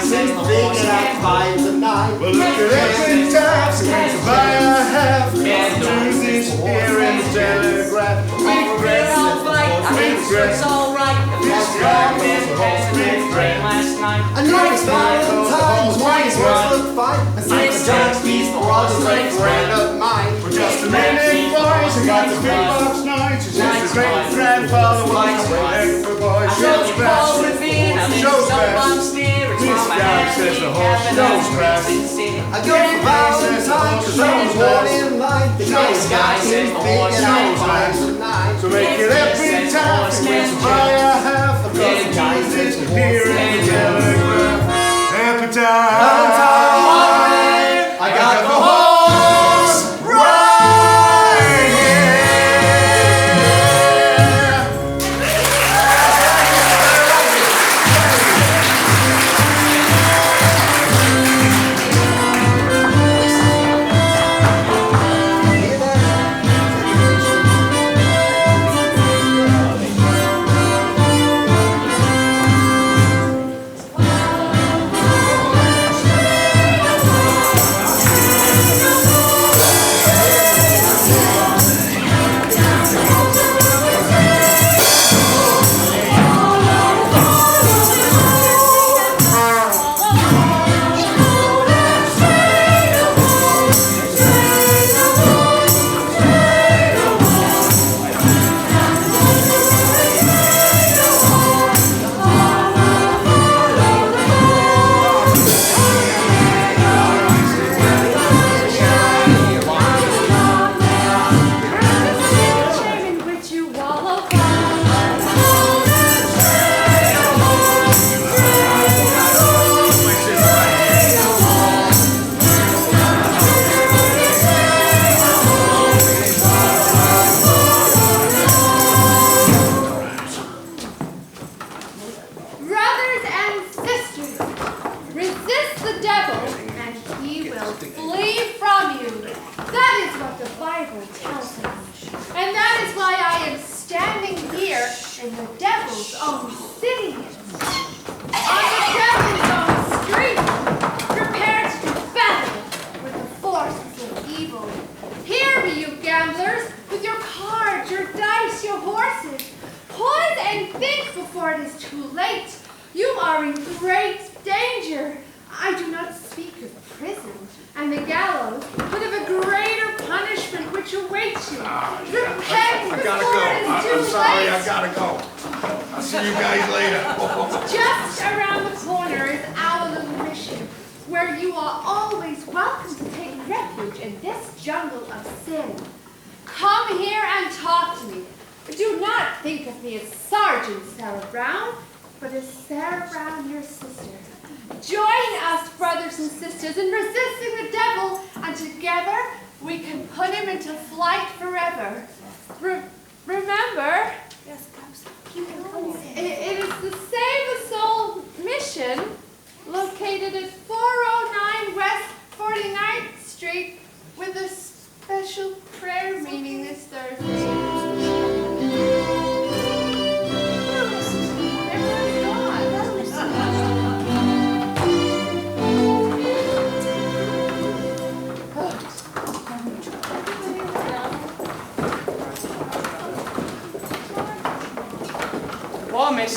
says the horse at 5 to 9. Well, look at every time she wants to buy a half. Tuesdays here in the telegraph. We're all right, I think it's alright. The first guy been passing train last night. I know it's Valentine's, why his words look fine. And St. John's Beast brothers a friend of mine. We're just a minute boys, we got the big box night. She's just a great grandfather, wants to bring for boys. Shows crash, shows crash. This guy says the horse shows crash. I go for Valentine's, cause I was born in line. The next guy says the horse shows crash. So make it every time she wants to buy a half. Because the Tuesdays here in the telegraph. Appetite. I got the horse right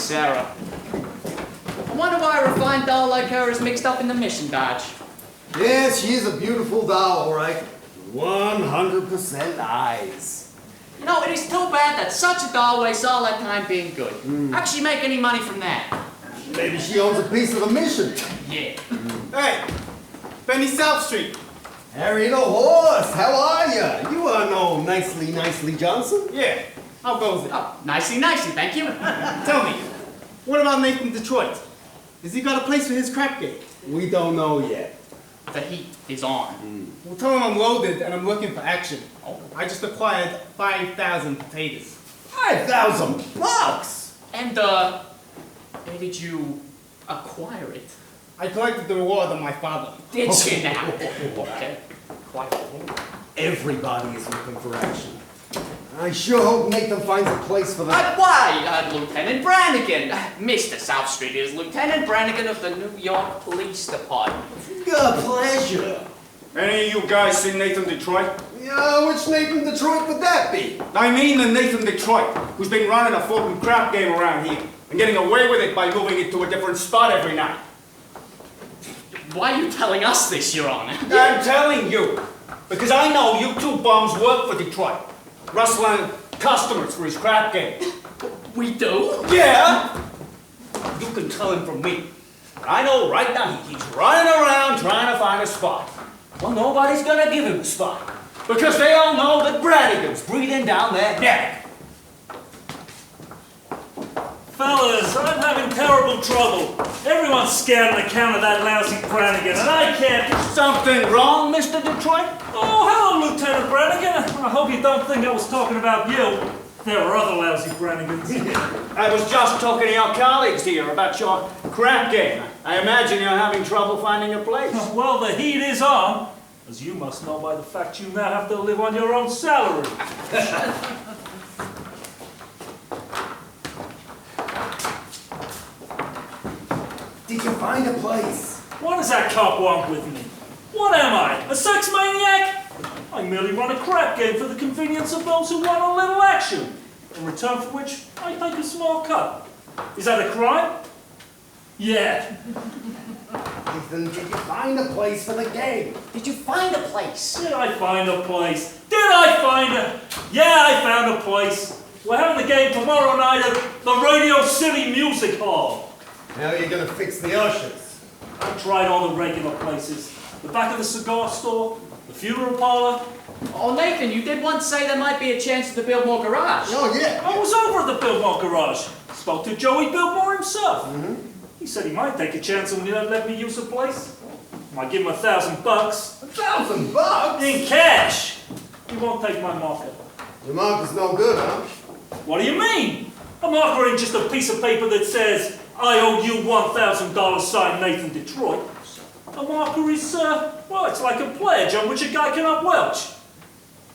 Sarah. I wonder why a refined doll like her is mixed up in the mission dodge. Yes, she's a beautiful doll, all right. 100% eyes. You know, it is too bad that such a doll wastes all that time being good. How can she make any money from that? Maybe she owns a piece of the mission. Yeah. Hey, Benny South Street. Harry the horse, how are you? You are no nicely Johnson? Yeah, how goes it? Oh, nicely, thank you. Tell me, what about Nathan Detroit? Has he got a place for his crap game? We don't know yet. The heat is on. Well, tell him I'm loaded and I'm looking for action. I just acquired 5,000 potatoes. 5,000 bucks? And, where did you acquire it? I collected the reward of my father. Did you now? Okay. Quite. Everybody is looking for action. I sure hope Nathan finds a place for the... Why, Lieutenant Brannigan. Mr. South Street is Lieutenant Brannigan of the New York Police Department. Good pleasure. Any of you guys seen Nathan Detroit? Yeah, which Nathan Detroit would that be? I mean the Nathan Detroit, who's been running a fucking crap game around here and getting away with it by moving it to a different spot every night. Why are you telling us this, Your Honor? I'm telling you, because I know you two bums work for Detroit, rustling customers for his crap game. We do? Yeah! You can tell him from me. I know right now he's running around trying to find a spot. Well, nobody's gonna give him a spot, because they all know that Brannigan's breathing down their neck. Fellas, I'm having terrible trouble. Everyone's scared on account of that lousy Brannigan, and I can't... Something wrong, Mr. Detroit? Oh, hello, Lieutenant Brannigan. I hope you don't think I was talking about you. There are other lousy Brannigans. I was just talking to your colleagues here about your crap game. I imagine you're having trouble finding a place. Well, the heat is on, as you must know by the fact you now have to live on your own salary. Did you find a place? What does that cop want with me? What am I, a sex maniac? I merely run a crap game for the convenience of those who want a little action, in return for which I take a small cut. Is that a crime? Yeah. Nathan, did you find a place for the game? Did you find a place? Did I find a place? Did I find a... Yeah, I found a place. We're having the game tomorrow night at the Radio City Music Hall. How are you going to fix the ushers? I've tried all the regular places. The back of the cigar store, the funeral parlor. Oh, Nathan, you did once say there might be a chance at the Biltmore Garage. Oh, yeah. I was over at the Biltmore Garage. Spoke to Joey Biltmore himself. He said he might take a chance and let me use the place. Might give him $1,000. $1,000? In cash. He won't take my marker. Your marker's no good, huh? What do you mean? A marker ain't just a piece of paper that says, I owe you $1,000 signed Nathan Detroit. A marker is, well, it's like a pledge on which a guy cannot welch.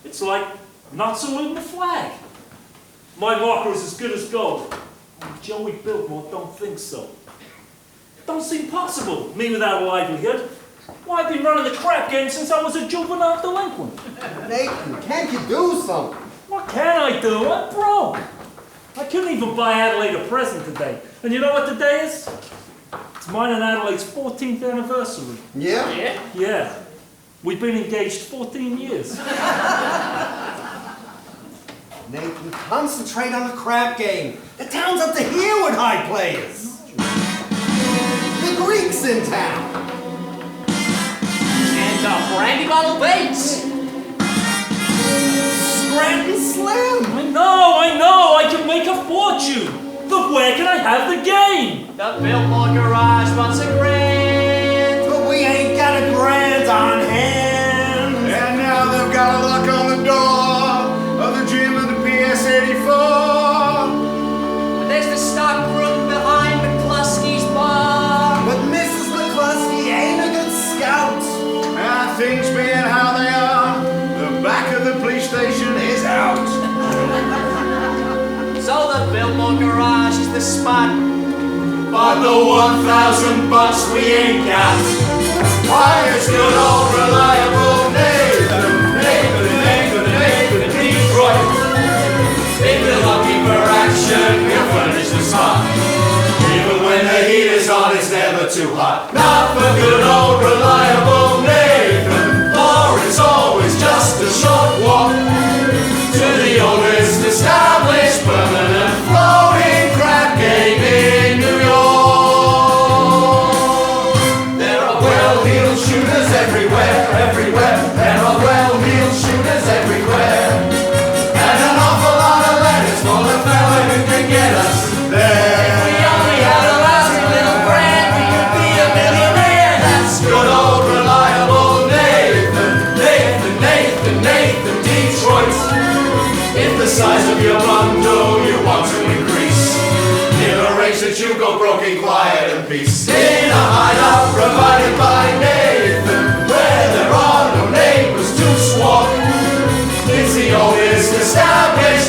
It's like not saluting the flag. My marker is as good as gold. And Joey Biltmore don't think so. Don't seem possible, me without a livelihood. Why, I've been running the crap game since I was a juvenile delinquent. Nathan, can't you do something? What can I do? I'm broke. I couldn't even buy Adelaide a present today. And you know what the day is? It's mine and Adelaide's 14th anniversary. Yeah? Yeah? Yeah. We've been engaged 14 years. Nathan, concentrate on the crap game. The town's up to here with high players. The Greek's in town. And Brandy Bottle Bates. Scranton Slim. I know, I can make a fortune. But where can I have the game? The Biltmore Garage wants a grand. But we ain't got a grand on hand. And now they've got a lock on the door of the gym of the PS84. There's the stock room behind McCluskey's bar. But Mrs. McCluskey ain't a good scout. Things being how they are, the back of the police station is out. So the Biltmore Garage is the spot. But the $1,000 we ain't got. Why, it's good old reliable Nathan Detroit. If you're looking for action, we'll furnish the spot. Even when the heat is on, it's never too hot. Not for good old reliable Nathan, or it's always just a short walk to the oldest established permanent floating crap game in New York. There are well-heeled shooters everywhere. There are well-heeled shooters everywhere. And an awful lot of letters for the fella who can get us there. If we only had a lousy little brand, we could be a millionaire. That's Good old reliable Nathan Detroit. If the size of your bundle you want to increase, he'll arrange that you go broken, quiet and peace. In a hideout provided by Nathan, where there are no neighbors to swarm. It's the oldest established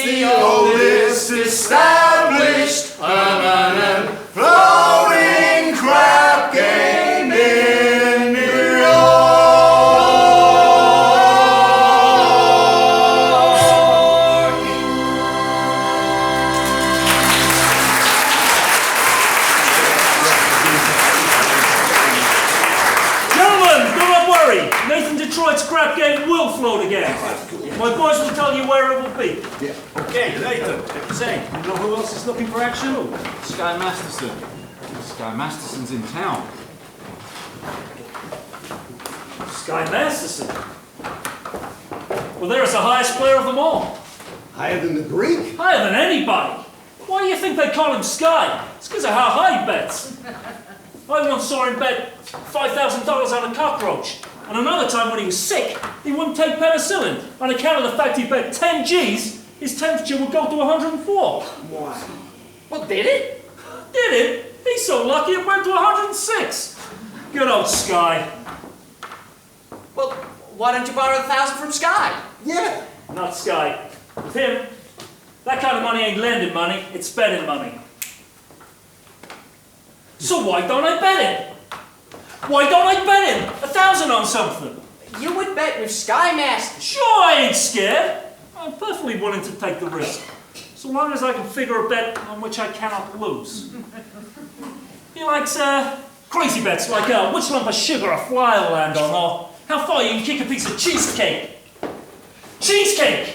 the oldest established permanent floating crab game in New York. Gentlemen, do not worry. Nathan Detroit's crap game will float again. My boys will tell you where it will be. Okay, Nathan, say, you know who else is looking for action? Sky Masterson. Sky Masterson's in town. Sky Masterson. Well, there is the highest player of them all. Higher than the Greek? Higher than anybody. Why do you think they call him Sky? It's because of how high he bets. I once saw him bet $5,000 on a cockroach. And another time when he was sick, he wouldn't take penicillin. On account of the fact he bet 10 G's, his temperature would go to 104. Why? Well, did it? Did it? He's so lucky it went to 106. Good old Sky. Well, why don't you borrow $1,000 from Sky? Yeah. Not Sky. With him, that kind of money ain't lending money, it's spending money. So why don't I bet him? Why don't I bet him 1,000 on something? You would bet with Sky Masters. Sure, I ain't scared. I'm perfectly willing to take the risk, so long as I can figure a bet on which I cannot lose. He likes crazy bets like which lump of sugar a fly will land on, or how far you can kick a piece of cheesecake. Cheesecake!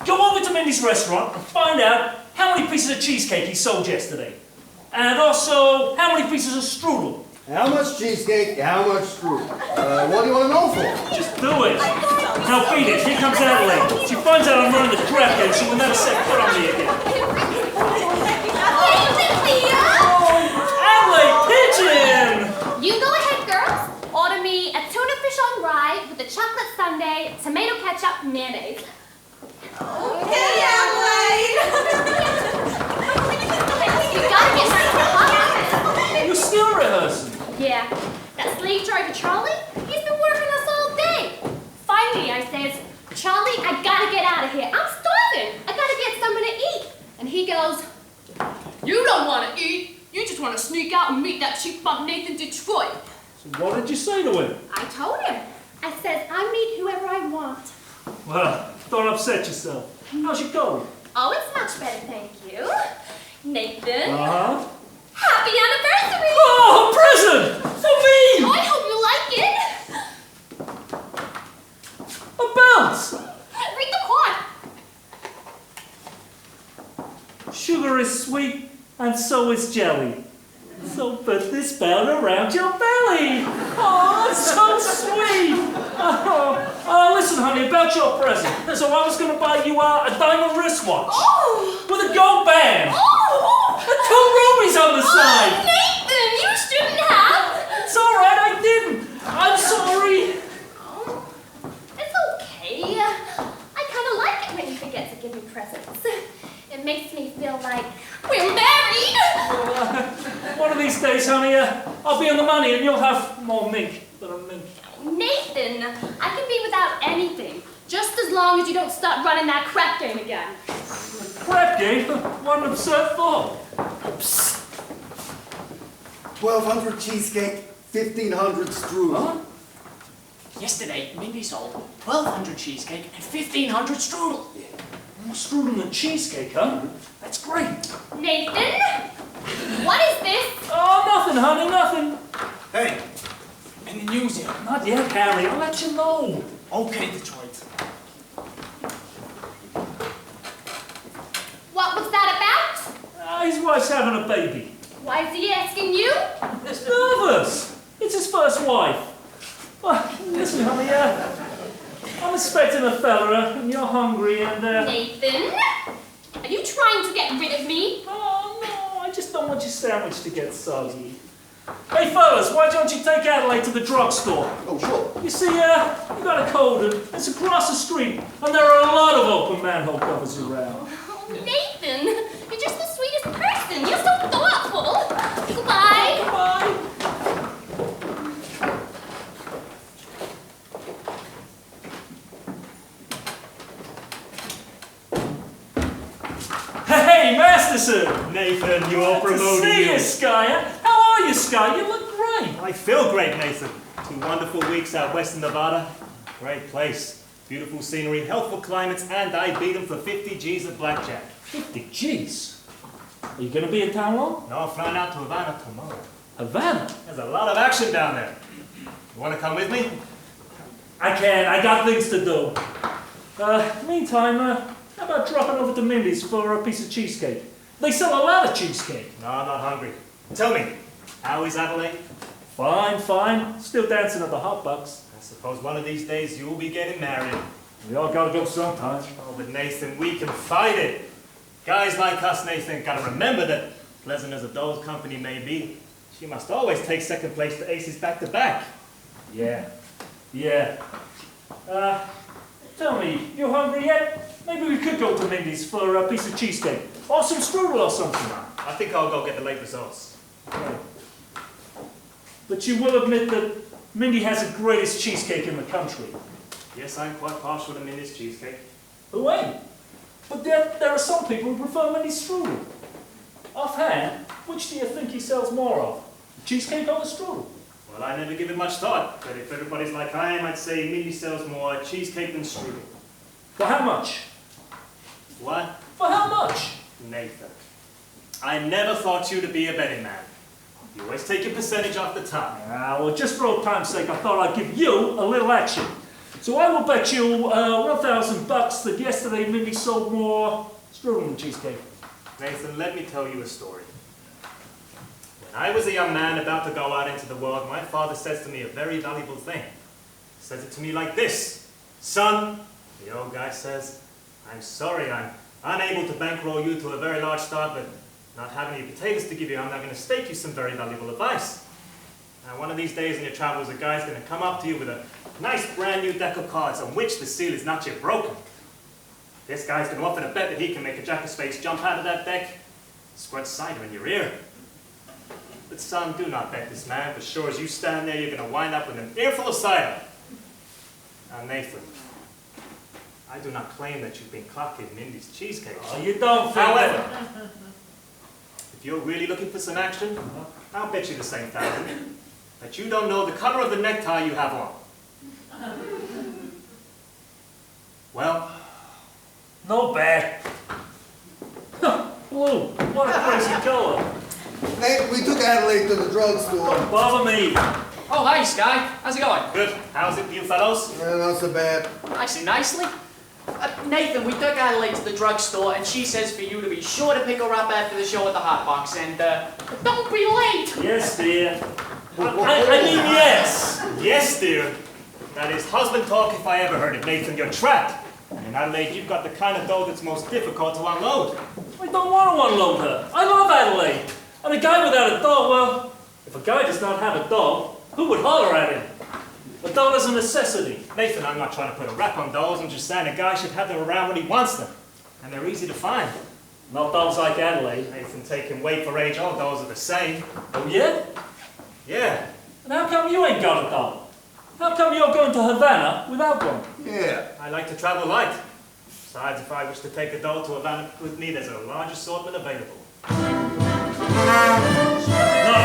Go over to Mindy's restaurant and find out how many pieces of cheesecake he sold yesterday. And also, how many pieces of strudel. How much cheesecake, how much strudel? What do you want to know for? Just do it. Now beat it. Here comes Adelaide. She finds out I'm running the crap game. She will never set foot on me again. Adelaide, pigeon! You go ahead, girls. Order me a tuna fish on rye with a chocolate sundae, tomato ketchup, mayonnaise. Okay, Adelaide. You gotta get ready for hot. You're still rehearsing. Yeah, that slave driver Charlie, he's been working us all day. Finally, I says, Charlie, I gotta get out of here. I'm starving. I gotta get something to eat. And he goes, you don't want to eat. You just want to sneak out and meet that cheap bum Nathan Detroit. So what did you say to him? I told him. I said, I meet whoever I want. Well, don't upset yourself. How's it going? Oh, it's much better, thank you. Nathan, Uh-huh. happy anniversary! Oh, a present! For me! Oh, I hope you like it. A bounce! Read the card. Sugar is sweet, and so is jelly. So put this bell around your belly. Oh, it's so sweet. Oh, listen, honey, about your present. So I was going to buy you a diamond wristwatch. Oh! With a gold band. Oh! And 2 rubies on the side. Oh, Nathan, you shouldn't have. It's all right, I didn't. I'm sorry. Oh, it's okay. I kind of like it when you forget to give me presents. It makes me feel like we're married. One of these days, honey, I'll be on the money and you'll have more mink than a mink. Nathan, I can be without anything, just as long as you don't start running that crap game again. Crap game? What an absurd thought. 1,200 cheesecake, 1,500 strudel. Huh? Yesterday, Mindy sold 1,200 cheesecake and 1,500 strudel. More strudel than cheesecake, huh? That's great. Nathan, what is this? Oh, nothing, honey, nothing. Hey, any news yet? Not yet, Harry. I'll let you know. Okay, Detroit. What was that about? His wife's having a baby. Why is he asking you? He's nervous. It's his first wife. Well, listen, honey, I'm expecting a fella, and you're hungry, and, Nathan, are you trying to get rid of me? Oh, no, I just don't want your sandwich to get soggy. Hey, fellas, why don't you take Adelaide to the drugstore? Oh, sure. You see, you got a cold, and it's across the street, and there are a lot of open manhole covers around. Oh, Nathan, you're just the sweetest person. You're so thoughtful. Goodbye. Bye. Masterson! Nathan, you're Good to promoting see you, you. Sky. How are you, Sky? You look great. I feel great, Nathan. 2 wonderful weeks out west in Nevada. Great place. Beautiful scenery, healthful climates, and I beat them for 50 G's of blackjack. 50 G's. Are you going to be in town long? No, I'm flying out to Havana tomorrow. Havana? There's a lot of action down there. You want to come with me? I can't. I got things to do. Meantime, how about dropping over to Mindy's for a piece of cheesecake? They sell a lot of cheesecake. No, I'm not hungry. Tell me, how is Adelaide? Fine, fine. Still dancing at the hot box. I suppose one of these days you'll be getting married. We all gotta go sometimes. Oh, but Nathan, we can fight it. Guys like us, Nathan, gotta remember that, pleasant as a doll's company may be, she must always take second place to aces back to back. Yeah. Tell me, you hungry yet? Maybe we could go to Mindy's for a piece of cheesecake. Or some strudel or something. I think I'll go get the late results. Right. But you will admit that Mindy has the greatest cheesecake in the country. Yes, I'm quite partial to Mindy's cheesecake. Who ain't? But there are some people who prefer Mindy's strudel. Offhand, which do you think he sells more of? The cheesecake or the strudel? Well, I never give it much thought, but if everybody's like I am, I'd say Mindy sells more cheesecake than strudel. For how much? What? For how much? Nathan, I never thought you to be a betting man. You always take your percentage off the top. Well, just for old time's sake, I thought I'd give you a little action. So I will bet you $1,000 that yesterday Mindy sold more strudel than cheesecake. Nathan, let me tell you a story. When I was a young man about to go out into the world, my father says to me a very valuable thing. He says it to me like this. Son, the old guy says, I'm sorry, I'm unable to bankroll you to a very large start, but not having any potatoes to give you, I'm not going to stake you some very valuable advice. Now, one of these days in your travels, a guy's going to come up to you with a nice brand new deck of cards on which the seal is not yet broken. This guy's going to offer to bet that he can make a jack of spades jump out of that deck, squirt cider in your ear. But son, do not bet this man, for sure as you stand there, you're going to wind up with an earful of cider. Now, Nathan, I do not claim that you've been clocking Mindy's cheesecake. Oh, you don't think However, if you're really looking for some action, I'll bet you the same thousand that you don't know the color of the necktie you have on. Well, no bad. Blue, what a crazy color. Nate, we took Adelaide to the drugstore. Don't bother me. Oh, hi, Sky. How's it going? good. How's it for you fellows? Not so bad. Nicely. Nathan, we took Adelaide to the drugstore, and she says for you to be sure to pick her up after the show at the Hot Box, and don't be late. Yes, dear. I mean, yes. Yes, dear. That is husband talk if I ever heard it. Nathan, you're trapped. In Adelaide, you've got the kind of dough that's most difficult to unload. I don't want to unload her. I love Adelaide. And a guy without a dog, well, if a guy does not have a dog, who would holler at him? A dog is a necessity. Nathan, I'm not trying to put a rap on dolls. I'm just saying a guy should have them around when he wants them. And they're easy to find. Not dogs like Adelaide. Nathan, taking weight for age, all dolls are the same. Oh, yeah? Yeah. And how come you ain't got a dog? How come you're going to Havana without one? Yeah. I like to travel light. Besides, if I wish to take a doll to Havana with me, there's a large assortment available. Not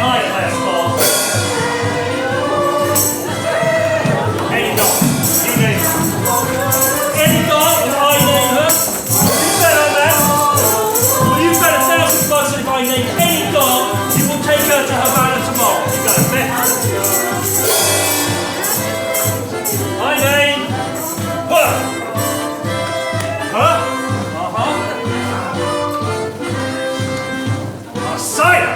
my class, dog. Any doll. You name it. Any dog, and I name her. You bet on that. Well, you bet $1,000 that if I name any dog, you will take her to Havana tomorrow. You got a bet. I name her. Huh? Cider.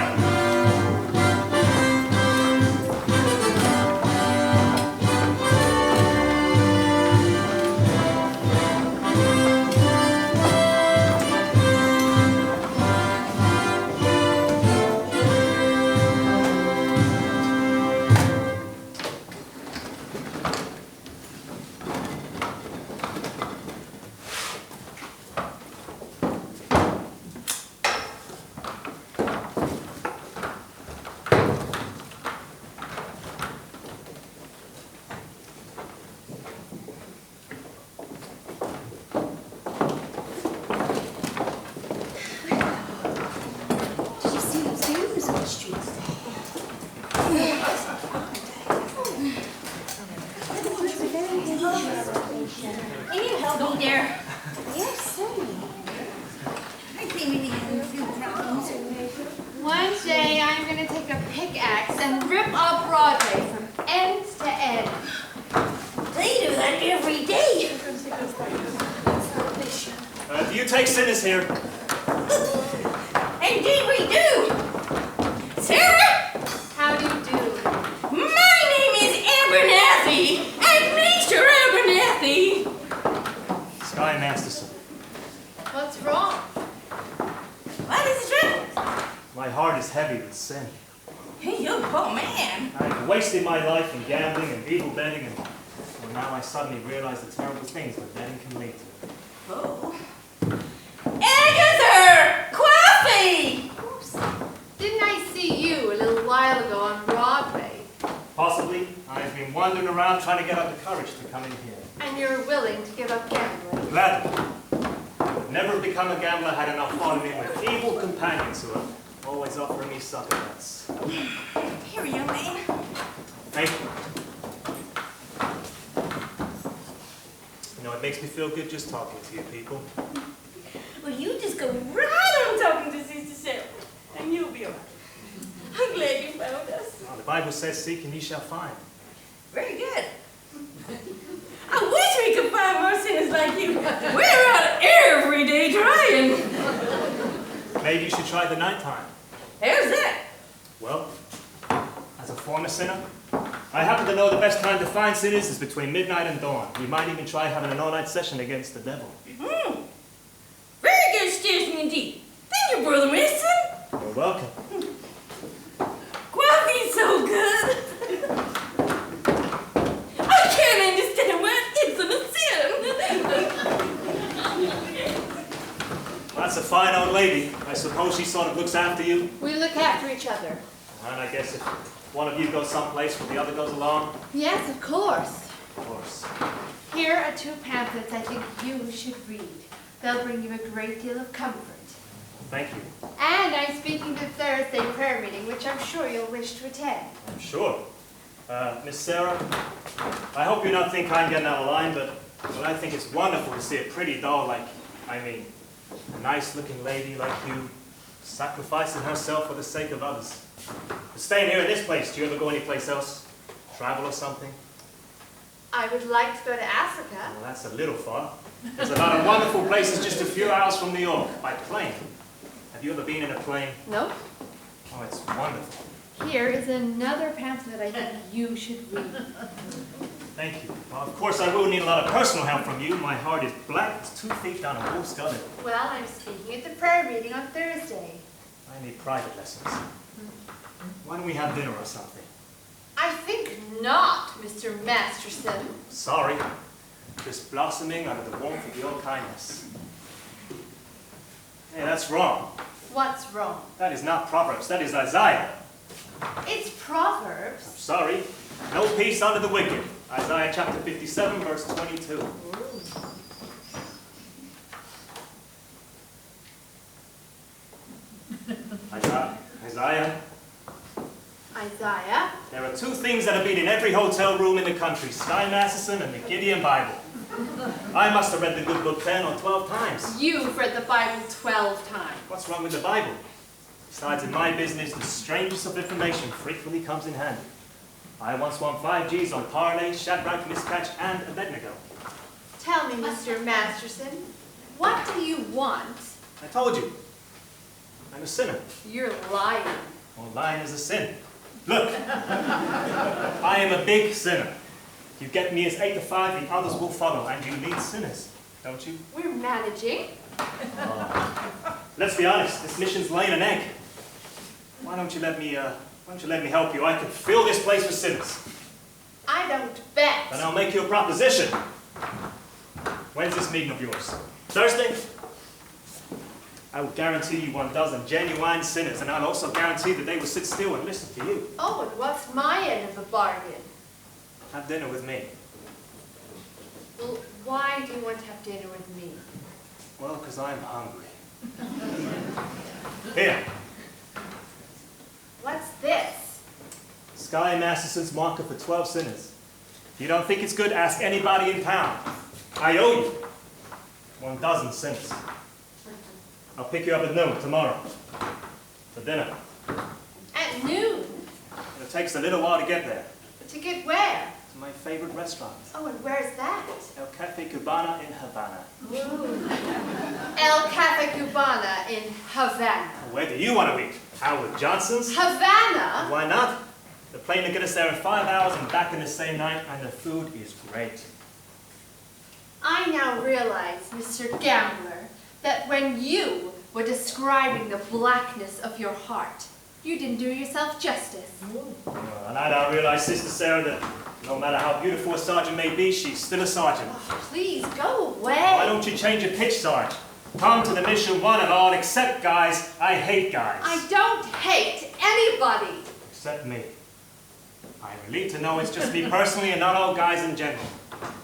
One day I'm gonna take a pickaxe and rip up Broadway from end to end. They do that every day. Do you take sinners here? Indeed we do. Sarah, How do you do? my name is Abernathy. Mr. Abernathy. Sky Masterson. What's wrong? What is the trouble? My heart is heavy with sin. Hey, you poor man. I've wasted my life in gambling and evil betting, and well, now I suddenly realize the terrible things that betting can lead to. Oh. Agatha! Coffee! Oops. Didn't I see you a little while ago on Broadway? Possibly, I've been wandering around trying to get up the courage to come in here. And you're willing to give up gambling? Gladly. I would never have become a gambler had I not fallen in with evil companions who are always offering me sucker bets. Here, young man. Thank you. You know, it makes me feel good just talking to you people. Well, you just go right on talking to Sister Sarah, and you'll be all right. I'm glad you found us. Well, the Bible says, seek and ye shall find. Very good. I wish we could find more sinners like you. We're out every day trying. Maybe you should try the nighttime. How's that? Well, as a former sinner, I happen to know the best time to find sinners is between midnight and dawn. We might even try having an all-night session against the devil. Very good suggestion indeed. Thank you, Brother Mason. You're welcome. Coffee's so good. I can't understand why it isn't a sin. That's a fine old lady. I suppose she sort of looks after you. We look after each other. And I guess if one of you goes someplace where the other goes along, Yes, of course. of course. Here are 2 pamphlets I think you should read. They'll bring you a great deal of comfort. Thank you. And I'm speaking to Thursday prayer meeting, which I'm sure you'll wish to attend. I'm sure. Miss Sarah, I hope you don't think I'm getting out of line, but I think it's wonderful to see a pretty doll like, a nice-looking lady like you, sacrificing herself for the sake of others. But staying here in this place, do you ever go anyplace else? Travel or something? I would like to go to Africa. Well, that's a little far. There's a lot of wonderful places just a few hours from New York, by plane. Have you ever been in a plane? No. Oh, it's wonderful. Here is another pamphlet I think you should read. Thank you. Well, of course, I will need a lot of personal help from you. My heart is black as 2 feet down a wolf's gullet. Well, I'm speaking at the prayer meeting on Thursday. I need private lessons. Why don't we have dinner or something? I think not, Mr. Masterson. Sorry. Just blossoming under the warmth of your kindness. Hey, that's wrong. What's wrong? That is not Proverbs. That is Isaiah. It's Proverbs. Sorry. No peace under the wicked. Isaiah chapter 57, verse 22. Isaiah. Isaiah. There are 2 things that are beat in every hotel room in the country, Sky Masterson and the Gideon Bible. I must have read the good book 10 or 12 times. You've read the Bible 12 times. What's wrong with the Bible? Besides, in my business, the strangest of information frequently comes in handy. I once won 5 G's on Parlay, Shadrach, Miscatch, and Abednego. Tell me, Mr. Masterson, what do you want? I told you. I'm a sinner. You're lying. Well, lying is a sin. Look, I am a big sinner. If you get me as 8 to 5, the others will follow, and you need sinners, don't you? We're managing. Let's be honest, this mission's laying an egg. Why don't you let me help you? I can fill this place with sinners. I don't bet. Then I'll make you a proposition. When's this meeting of yours? Thursday? I will guarantee you 12 genuine sinners, and I'll also guarantee that they will sit still and listen to you. Oh, and what's my end of the bargain? Have dinner with me. Well, why do you want to have dinner with me? Well, because I'm hungry. Here. What's this? Sky Masterson's marker for 12 sinners. If you don't think it's good, ask anybody in town. I owe you 12 sinners. I'll pick you up at noon tomorrow for dinner. At noon? It takes a little while to get there. To get where? To my favorite restaurant, Oh, and where's that? El Cafe Cubana in Havana. Ooh. El Cafe Cubana in Havana. Where do you want to eat? Howard Johnson's? Havana? Why not? The plane to get us there in 5 hours and back in the same night, and the food is great. I now realize, Mr. Gambler, that when you were describing the blackness of your heart, you didn't do yourself justice. And I now realize, Sister Sarah, that no matter how beautiful a sergeant may be, she's still a sergeant. Oh, please, go away. Why don't you change your pitch, Sarge? Come to the mission one and all, except guys. I hate guys. I don't hate anybody. Except me. I'm relieved to know it's just me personally and not all guys in general.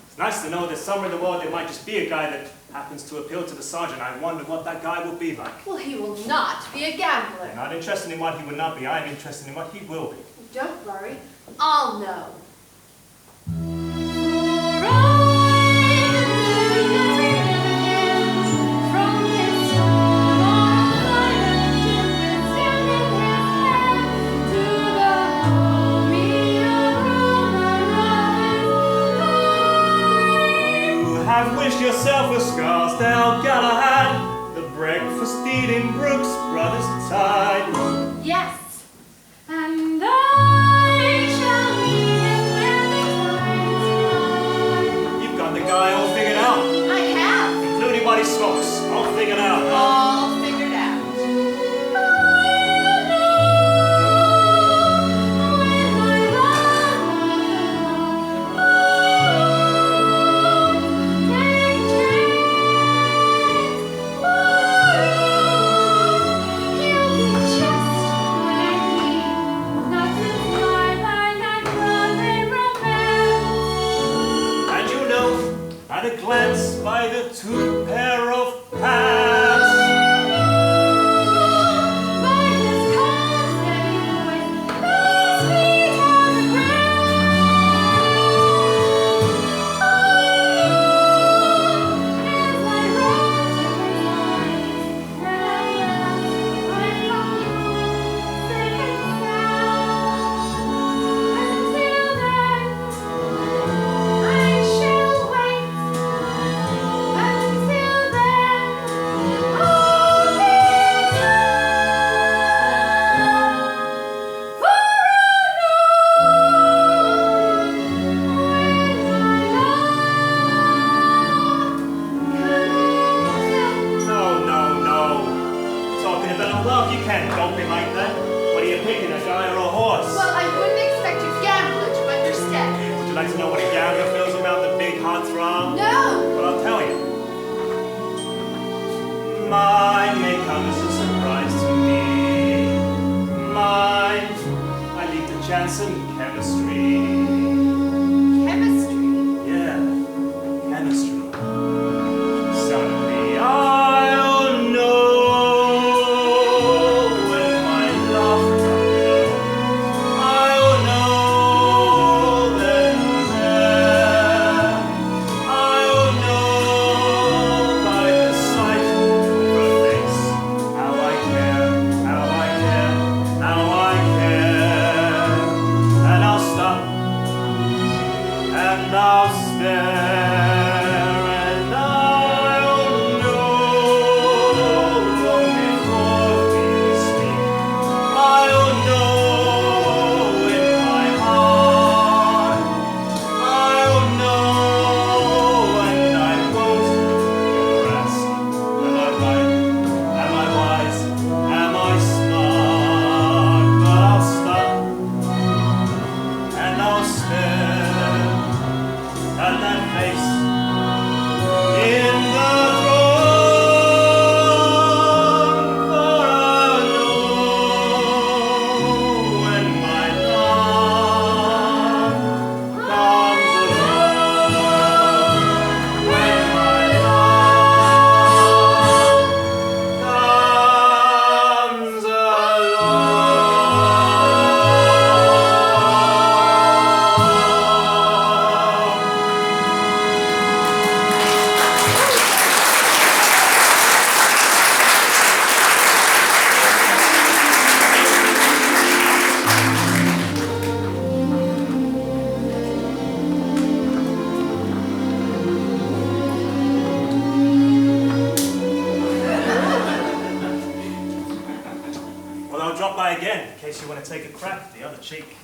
It's nice to know that somewhere in the world there might just be a guy that happens to appeal to the sergeant. I wonder what that guy will be like. Well, he will not be a gambler. I'm not interested in what he will not be. I'm interested in what he will be. Don't worry, I'll know. Wish yourself a Scarsdale Galahad, the breakfast eating Brooks Brothers tide. Yes, and I shall meet him when the time's come. You've got the guy all figured out. I have. Including what he smokes. All figured out, huh? All figured out. At a glance by the two pair of pants. By his calm, steady voice, those feet on the ground. As I rose to his eyes, then I come safe and sound. Until then, I shall wait. Until then, I'll be for No. Talking about love, you can't dump me like that. What are you picking, a guy or a horse? Well, I wouldn't expect a gambler to understand. Would you like to know what a gambler feels about the big hot throb? No! Well, I'll tell you. Mine may come as a surprise to me. Mine, I leave the chance in chemistry. Chemistry? Yeah, chemistry. Suddenly I'll know when my love comes up. I'll know then and there. I'll know by the sight of her face how I care, how I care, how I care. know, drop by again in case you want to take a crack at the other cheek.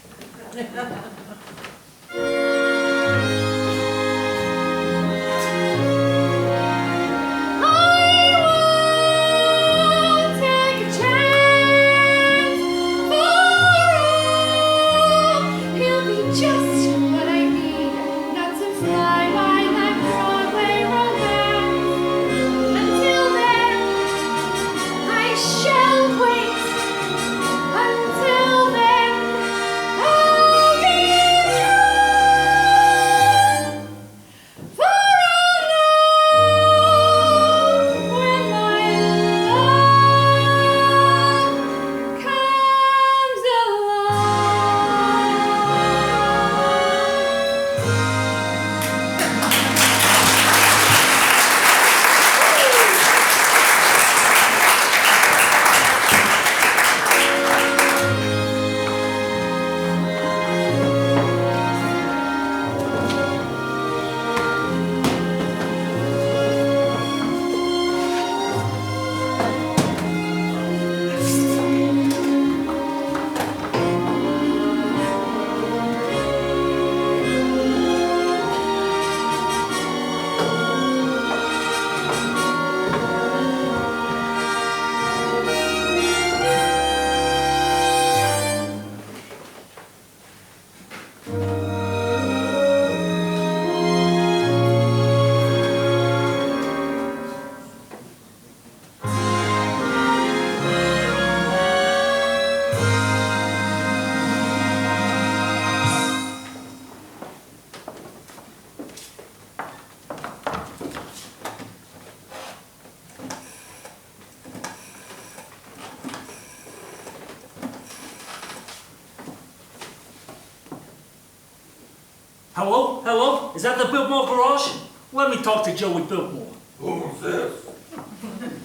Hello? Hello? Is that the Biltmore garage? Let me talk to Joey Biltmore. Who's this?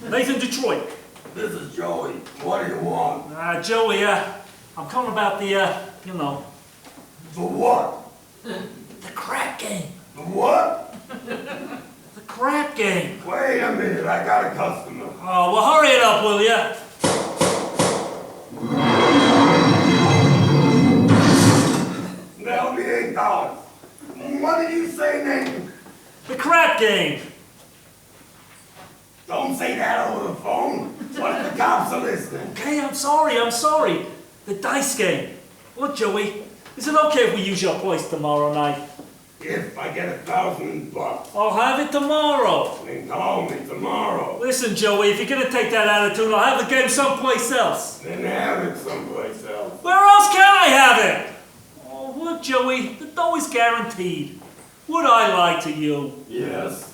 Nathan Detroit. This is Joey. What do you want? Joey, I'm calling about the, you know. The what? The crap game. The what? The crap game. Wait a minute, I got a customer. Oh, well, hurry it up, will ya? That'll be $8. What did you say, Nathan? The crap game. Don't say that over the phone. What if the cops are listening? Okay, I'm sorry. The dice game. Look, Joey, is it okay if we use your place tomorrow night? If I get $1,000. I'll have it tomorrow. Then call me tomorrow. Listen, Joey, if you're gonna take that attitude, I'll have the game someplace else. Then have it someplace else. Where else can I have it? Oh, look, Joey, the dough is guaranteed. Would I lie to you? Yes.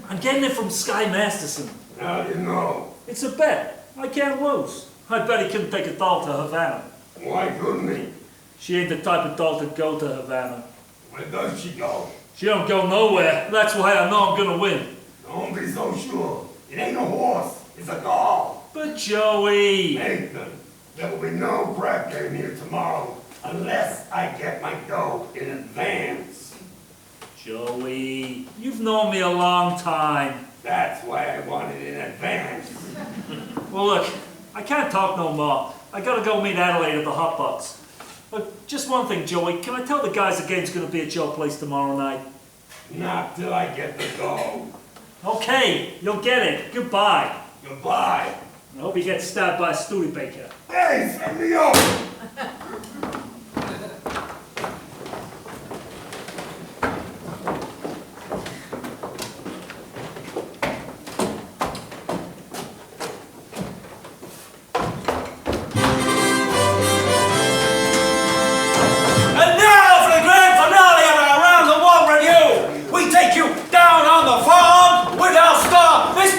I'm getting it from Sky Masterson. How do you know? It's a bet. I can't lose. I bet he couldn't take a doll to Havana. Why couldn't he? She ain't the type of doll to go to Havana. Where does she go? She don't go nowhere. That's why I know I'm gonna win. Don't be so sure. It ain't a horse. It's a doll. But Joey... Nathan, there will be no crap game here tomorrow unless I get my dough in advance. Joey, you've known me a long time. That's why I want it in advance. Well, look, I can't talk no more. I gotta go meet Adelaide at the Hot Box. Look, just one thing, Joey. Can I tell the guys the game's gonna be at your place tomorrow night? Not till I get the dough. Okay, you'll get it. Goodbye. Goodbye. I hope you get stabbed by a Studebaker. Hey, send me over.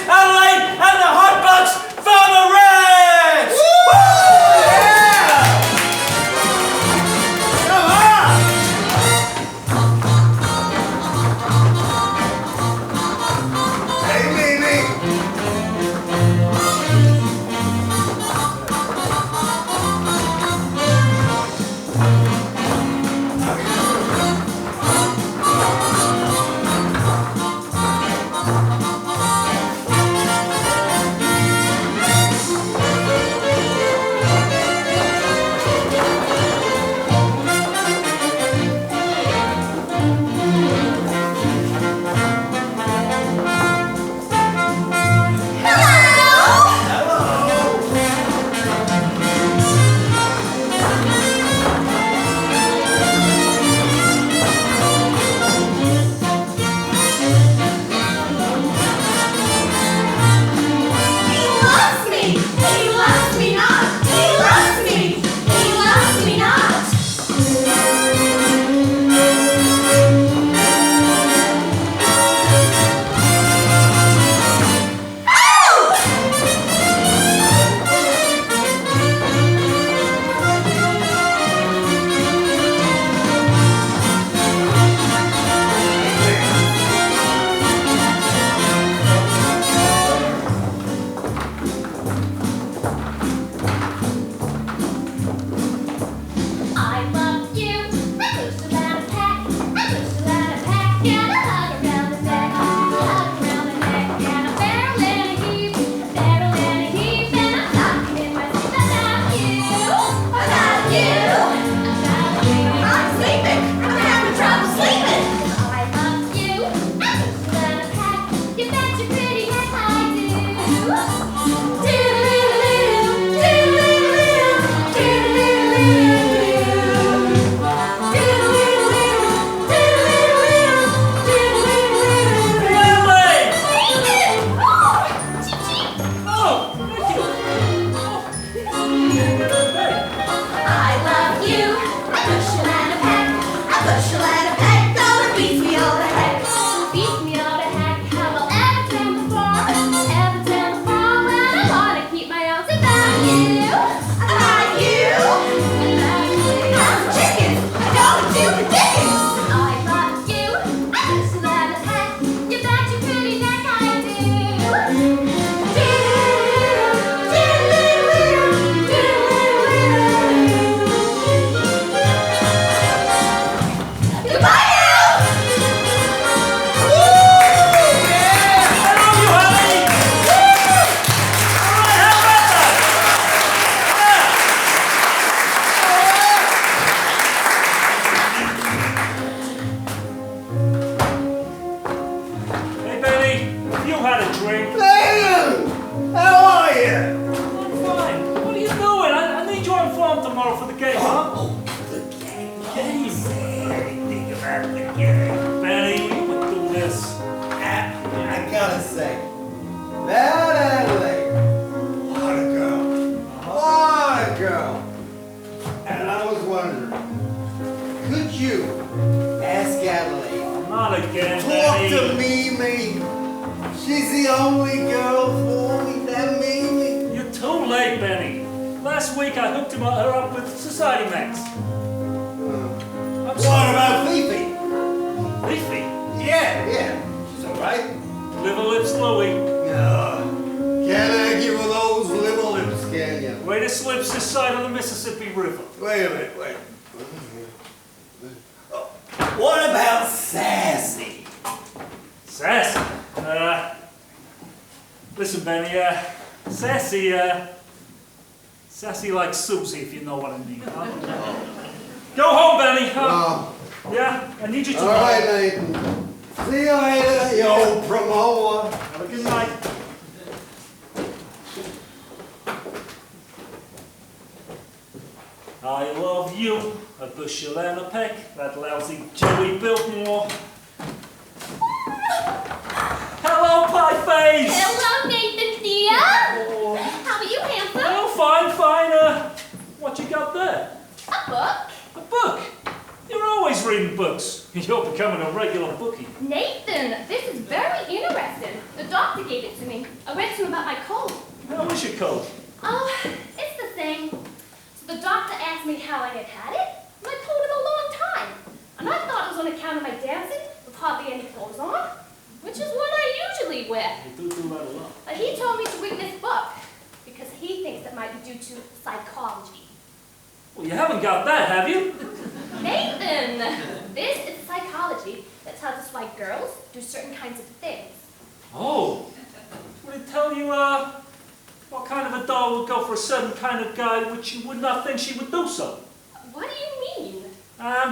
Adelaide and the Hot Box for the Reds! Woo! Yeah! again, Talk Benny. to Mimi. She's the only girl for me, that Mimi. You're too late, Benny. Last week I hooked her up with Society Max. I'm What sorry. about Fifi? Fifi? Yeah. She's all right. Liver lips Louie. Can't argue with those little lips, can you? Greatest lips this side of the Mississippi River. Wait a minute, wait. What about Sassy? Sassy? Listen, Benny, Sassy like Susie, if you know what I mean. Huh? Go home, Benny. Huh? Yeah, I need you to. All right, Nathan. See you later, you old promoter. Have a good night. I love you, a bushel and a peck, that lousy Joey Biltmore. Hello, Pie Face! Hello, Nathan dear. Oh, How are you, handsome? oh, fine. What you got there? A book. A book? You're always reading books. You're becoming a regular bookie. Nathan, this is very interesting. The doctor gave it to me. I read to him about my cold. How is your cold? Oh, it's the thing. So the doctor asked me how I had it, and I told him a long time. And I thought it was on account of my dancing with hardly any clothes on, which is what I usually wear. You do that a lot. But he told me to read this book because he thinks it might be due to psychology. Well, you haven't got that, have you? Nathan, this is psychology that tells us why girls do certain kinds of things. Oh, would it tell you, what kind of a doll would go for a certain kind of guy which you would not think she would do so? What do you mean?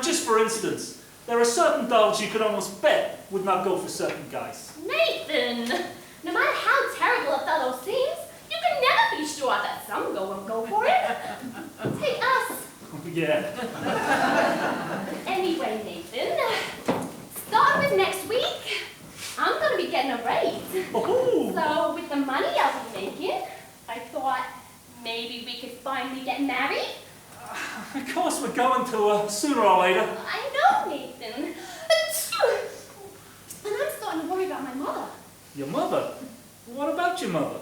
Just for instance, there are certain dolls you could almost bet would not go for certain guys. Nathan, no matter how terrible a fellow seems, you can never be sure that some won't go for it. Take us. Yeah. Anyway, Nathan, starting with next week, I'm going to be getting a raise. Oh. So with the money I'll be making, I thought maybe we could finally get married. Of course we're going to, sooner or later. I know, Nathan. And I'm starting to worry about my mother. Your mother? What about your mother?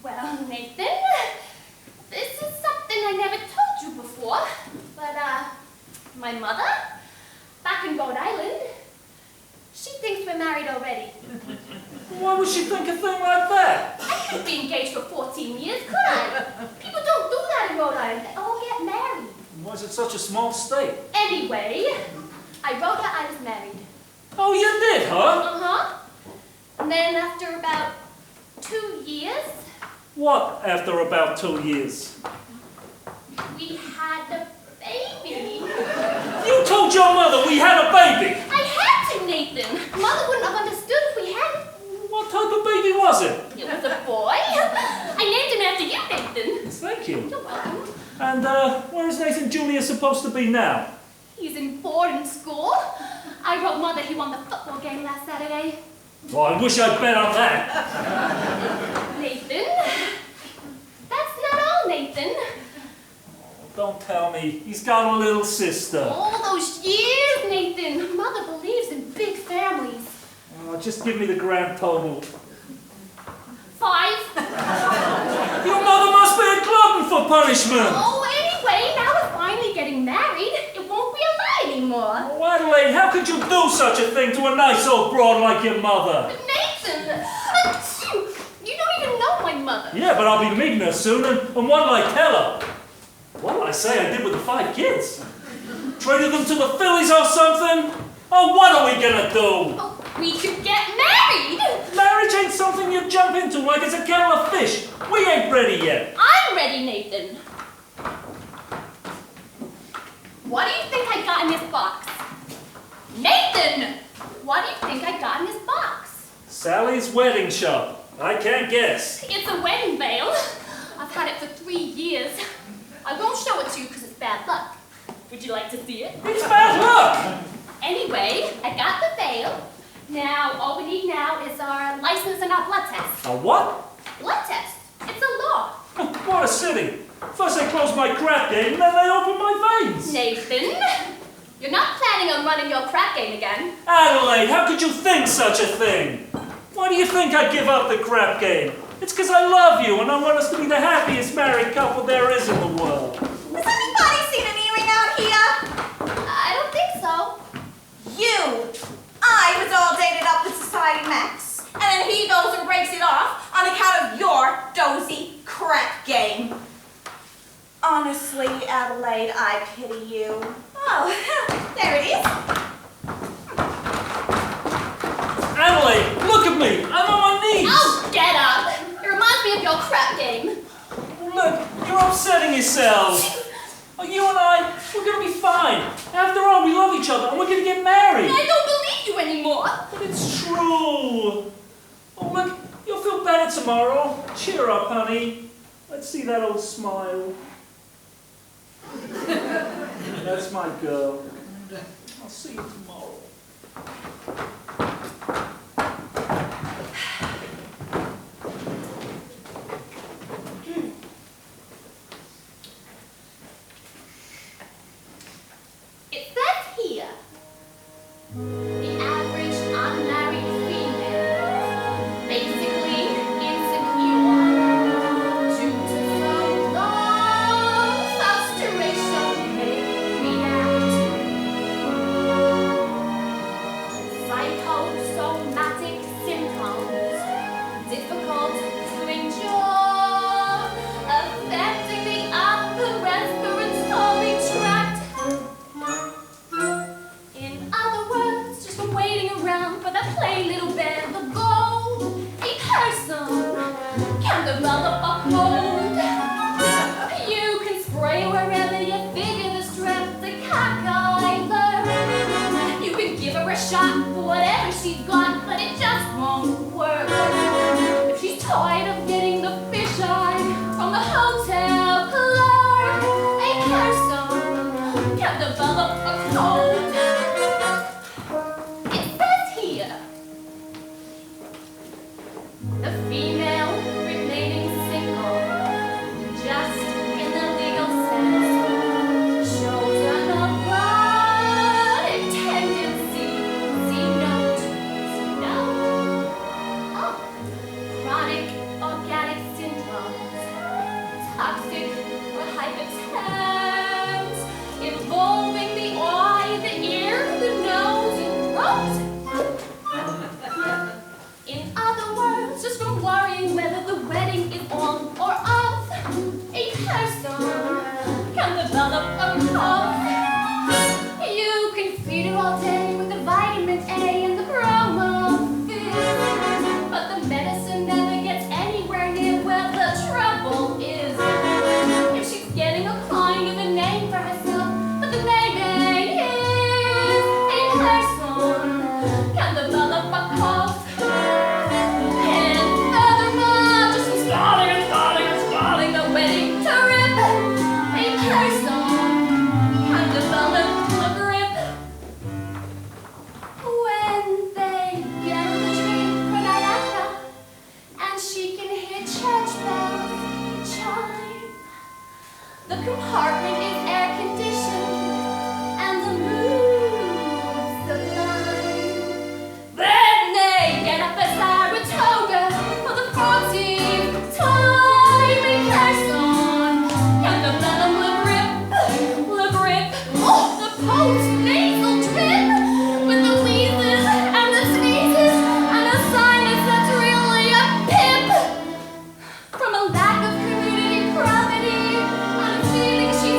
Well, Nathan, this is something I never told you before, but, my mother, back in Rhode Island, she thinks we're married already. Why would she think a thing like that? I couldn't be engaged for 14 years, could I? People don't do that in Rhode Island. They all get married. Why is it such a small state? Anyway, I wrote her I was married. Oh, you did, huh? Uh-huh. And then after about 2 years, What after about 2 years? we had a baby. You told your mother we had a baby! I had to, Nathan. Mother wouldn't have understood if we hadn't. What type of baby was it? It was a boy. I named him after you, Nathan. Thank you. You're welcome. And, where is Nathan Jr. supposed to be now? He's in boarding school. I wrote Mother he won the football game last Saturday. Well, I wish I'd bet on that. Nathan, that's not all, Nathan. Don't tell me. He's got a little sister. All those years, Nathan. Mother believes in big families. Oh, just give me the grand total. 5. Your mother must be a glutton for punishment. Oh, anyway, now we're finally getting married. It won't be a lie anymore. Oh, Adelaide, how could you do such a thing to a nice old broad like your mother? Nathan, you don't even know my mother. Yeah, but I'll be meeting her soon, and one like Hella. What did I say I did with the 5 kids? Traded them to the Phillies or something? Oh, what are we gonna do? Oh, we could get married. Marriage ain't something you jump into like it's a kettle of fish. We ain't ready yet. I'm ready, Nathan. What do you think I got in this box? Nathan! What do you think I got in this box? Sally's wedding shop. I can't guess. It's a wedding veil. I've had it for 3 years. I won't show it to you because it's bad luck. Would you like to see it? It's bad luck! Anyway, I got the veil. Now, all we need now is our license and our blood test. A what? Blood test. It's a law. What a city. First they close my crap game, and then they open my veins. Nathan, You're not planning on running your crap game again. Adelaide, how could you think such a thing? Why do you think I'd give up the crap game? It's because I love you and I want us to be the happiest married couple there is in the world. Has anybody seen an earring out here? I don't think so. You! I was all dated up with Society Max, and then he goes and breaks it off on account of your dozy crap game. Honestly, Adelaide, I pity you. Oh, there it is. Adelaide, look at me! I'm on my knees! Oh, get up! It reminds me of your crap game. Look, you're upsetting yourselves. Oh, you and I, we're gonna be fine. After all, we love each other and we're gonna get married. I don't believe you anymore. But it's true. Oh, look, you'll feel better tomorrow. Cheer up, honey. Let's see that old smile. That's my girl. I'll see you tomorrow. It says here, the average unmarried female, basically insecure, due to some long frustration may react. Psychosomatic symptoms, difficult to endure, affecting the upper respiratory tract. In other words, just waiting around for that plain little band of gold. A person can develop a cold. You can spray wherever you figure the strep to cockeyed. You can give her a shot for whatever she's got, but it just won't work. If she's tired of getting the fisheye from the hotel clerk, a person can develop a cold. It says here, the female remaining single, just in the legal sense, shows an erotic tendency. See note, see note. Oh, chronic organic syndromes, toxic or hypertense, involving the eye, the ear, the nose, and throat. In other words, just from worrying whether the wedding is on or off, a person can develop a cough. You can feed her all day with the vitamin A and the bromophin, but the medicine never gets anywhere near where the trouble is. If she's getting a kind of a name for herself, but the name ain't his, a person can develop a cough. And furthermore, just from starting the wedding to rip, a person can develop a grip. When they get on the train for Niagara, and she can hear church bells chime, the compartment is air conditioned, and the mood's sublime. Then they get up at Saratoga for the 14th time. A person can develop the grip, oh, the post-nasal drip, with the wheezes and the sneezes and a sinus that's really a pip. From a lack of community gravity and a feeling she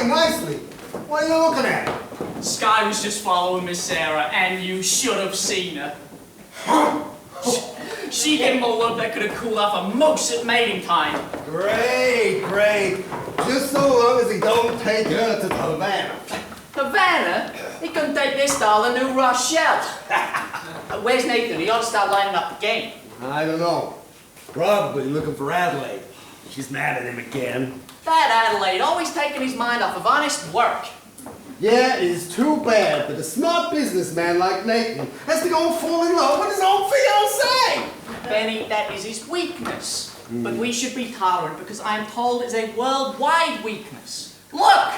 Play nicely. What are you looking at? Sky was just following Miss Sarah, and you should have seen her. She gave him a look that could have cooled off a moose at mating time. Great, great. Just so long as he don't take her to Havana. Havana? He couldn't take this doll to New Rochelle. Where's Nathan? He ought to start lining up the game. I don't know. Probably looking for Adelaide. She's mad at him again. That Adelaide, always taking his mind off of honest work. Yeah, it is too bad, but a smart businessman like Nathan has to go and fall in love with his own fiancée. Benny, that is his weakness. But we should be tolerant because I am told it's a worldwide weakness. Look!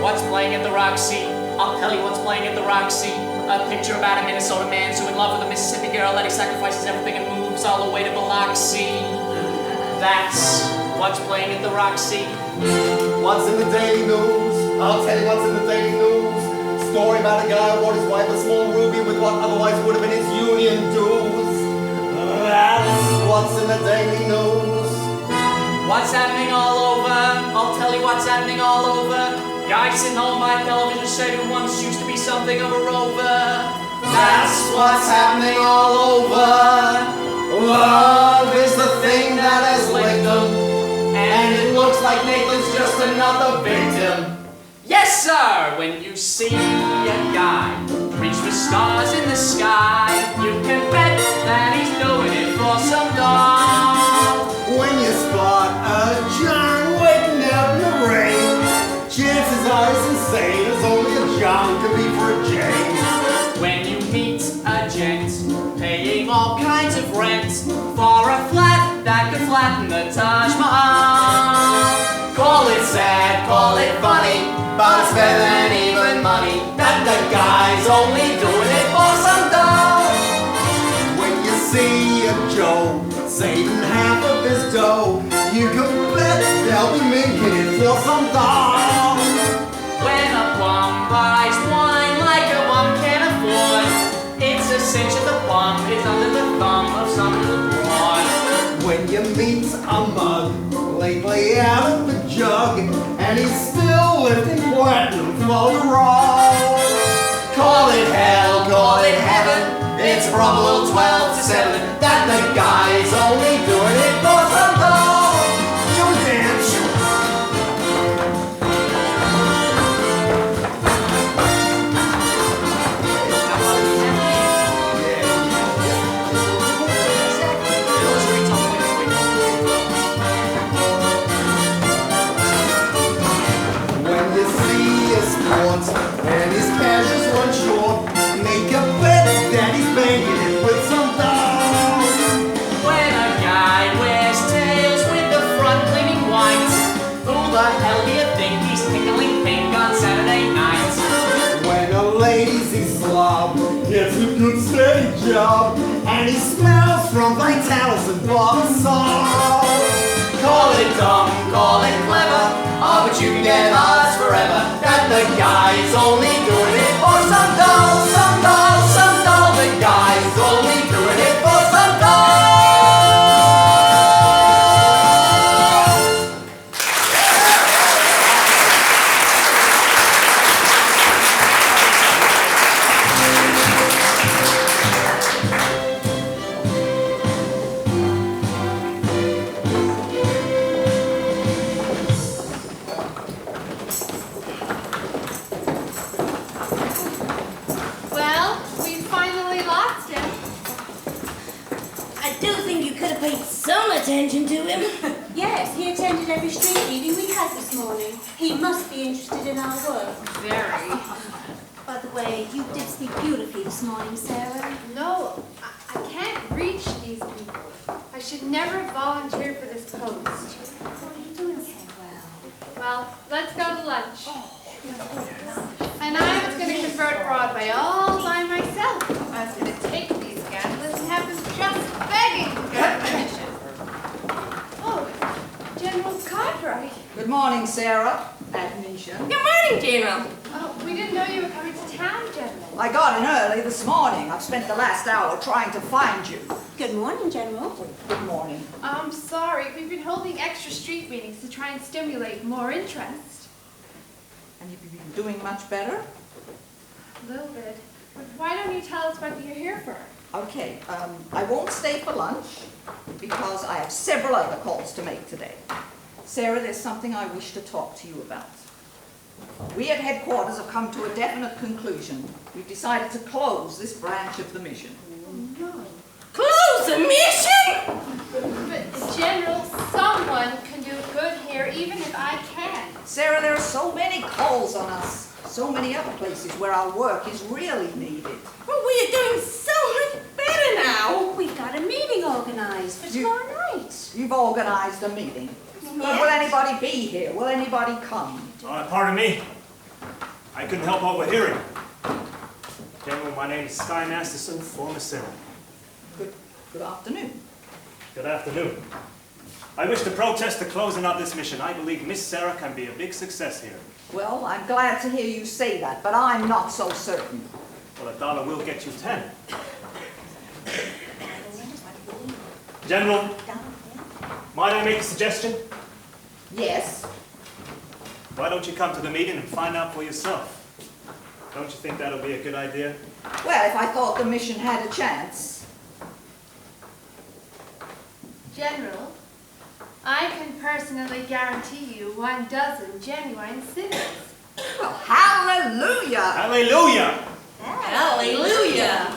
What's playing at the Roxy? I'll tell you what's playing at the Roxy. A picture about a Minnesota man so in love with a Mississippi girl that he sacrifices everything and moves all the way to Biloxi. That's what's playing at the Roxy. What's in the daily news? I'll tell you what's in the daily news. Story about a guy who bought his wife a small ruby with what otherwise would have been his union dues. That's what's in the daily news. What's happening all over? I'll tell you what's happening all over. Guy sitting home by television said who once used to be something of a rover. That's what's happening all over. Love is the thing that has licked him, and it looks like Nathan's just another victim. Yes, sir! When you see a guy reach for stars in the sky, you can bet that he's doing it for some doll. When you spot a John waiting out in the rain, chances are he's insane as only a John could be for a Jane. When you meet a gent paying all kinds of rent for a flat that could flatten the Taj Mahal, call it sad, call it funny, but it's better than even money that the guy's only doing it for some dough. When you see a Joe saving half of his dough, you can bet they'll be making it for some doll. When a bum buys wine like a bum can't afford, it's a cinch that the bum is under the thumb of some little broad. When you meet a mug lately out of the jug, and he's still lifting platinum for the roll, Call it hell, call it heaven, it's probable 12 to 7 that the guy's only doing it for some dough. you dance. When you see a sport and his cash is run short, make a bet that he's banking it with some dollars. When a guy wears tails with the front gleaming white, who the hell do you think he's tickling pink on Saturday night? When a lazy slob gets a good steady job and he smells from Vitalis and Barbasol. Call it dumb, call it clever, oh, but you can get odds forever that the guy's only doing it for some dough, some dough, some dough. The guy's only doing it for some dough. Well, we finally lost him. I do think you could have paid some attention to him. Yes, he attended every street meeting we had this morning. He must be interested in our work. Very. By the way, you did speak beautifully this morning, Sarah. No, I can't reach these people. I should never volunteer for this post. What are you doing so well? Well, let's go to lunch. And I was going to convert Broadway all by myself. I was going to take these gamblers and have them just begging to get permission. Oh, General Cartwright. Good morning, Sarah and Misha. Good morning, General. Oh, we didn't know you were coming to town, General. I got in early this morning. I've spent the last hour trying to find you. Good morning, General. Good morning. I'm sorry. We've been holding extra street meetings to try and stimulate more interest. And you've been doing much better? A little bit. But why don't you tell us what you're here for? Okay, I won't stay for lunch because I have several other calls to make today. Sarah, there's something I wish to talk to you about. We at headquarters have come to a definite conclusion. We've decided to close this branch of the mission. Close the mission? But, General, someone can do good here, even if I can't. Sarah, there are so many calls on us. So many other places where our work is really needed. Well, we are doing so much better now. We've got a meeting organised for tomorrow night. You've organised a meeting. But will anybody be here? Will anybody come? Pardon me. I couldn't help overhearing. General, my name is Sky Masterson, former Sarah. Good afternoon. Good afternoon. I wish to protest the closing of this mission. I believe Miss Sarah can be a big success here. Well, I'm glad to hear you say that, but I'm not so certain. Well, $1 will get you 10. General, might I make a suggestion? Yes. Why don't you come to the meeting and find out for yourself? Don't you think that'll be a good idea? Well, if I thought the mission had a chance. General, I can personally guarantee you 12 genuine citizens. Well, hallelujah! Hallelujah! Hallelujah!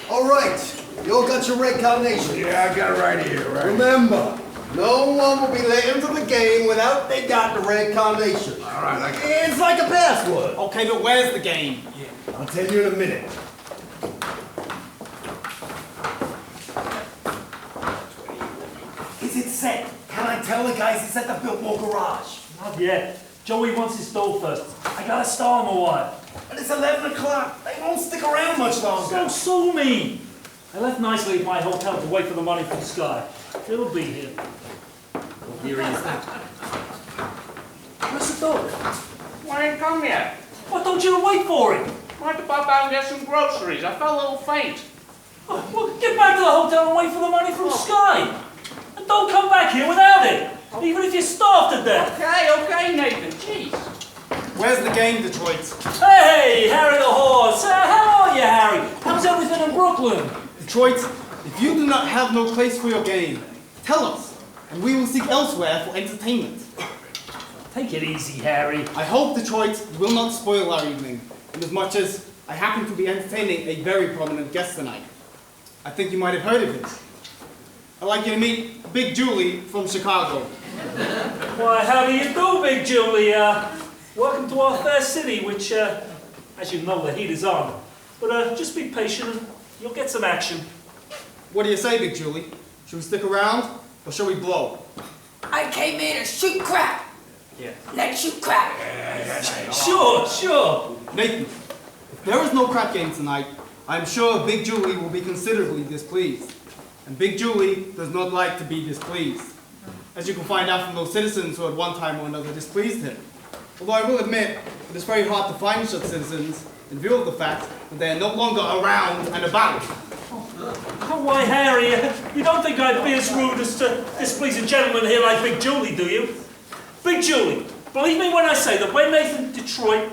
All right, you all got your red carnation. Yeah, I got it right here, right? Remember, no one will be let into the game without they got the red carnation. All right, It's like a password. Okay, but where's the game? I'll tell you in a minute. Is it set? Can I tell the guys it's at the Biltmore garage? Not yet. Joey wants his dough first. I gotta stall him a while. And it's 11 o'clock. They won't stick around much longer. So sue me. I left nicely at my hotel to wait for the money from Sky. It'll be here. Here he is. Where's the dough? Why ain't come yet? Why don't you wait for him? I had to pop out and get some groceries. I felt a little faint. Oh, well, get back to the hotel and wait for the money from Sky. And don't come back here without it. Even if you're starved to death. Okay, Nathan. Jeez. Where's the game, Detroit? Hey, Harry the horse. How are you, Harry? How's everything in Brooklyn? Detroit, if you do not have no place for your game, tell us, and we will seek elsewhere for entertainment. Take it easy, Harry. I hope, Detroit, you will not spoil our evening, inasmuch as I happen to be entertaining a very prominent guest tonight. I think you might have heard of him. I'd like you to meet Big Julie from Chicago. Why, how do you do, Big Julie? Welcome to our fair city, which, as you know, the heat is on. But just be patient and you'll get some action. What do you say, Big Julie? Should we stick around, or shall we blow? I came here to shoot crap. Yeah. Let's shoot crap. Sure. Nathan, if there is no crap game tonight, I'm sure Big Julie will be considerably displeased. And Big Julie does not like to be displeased, as you can find out from those citizens who at one time or another displeased him. Although I will admit, it is very hard to find such citizens in view of the fact that they are no longer around and about. Oh, why, Harry, you don't think I'd be as rude as to displease a gentleman here like Big Julie, do you? Big Julie, believe me when I say that when Nathan Detroit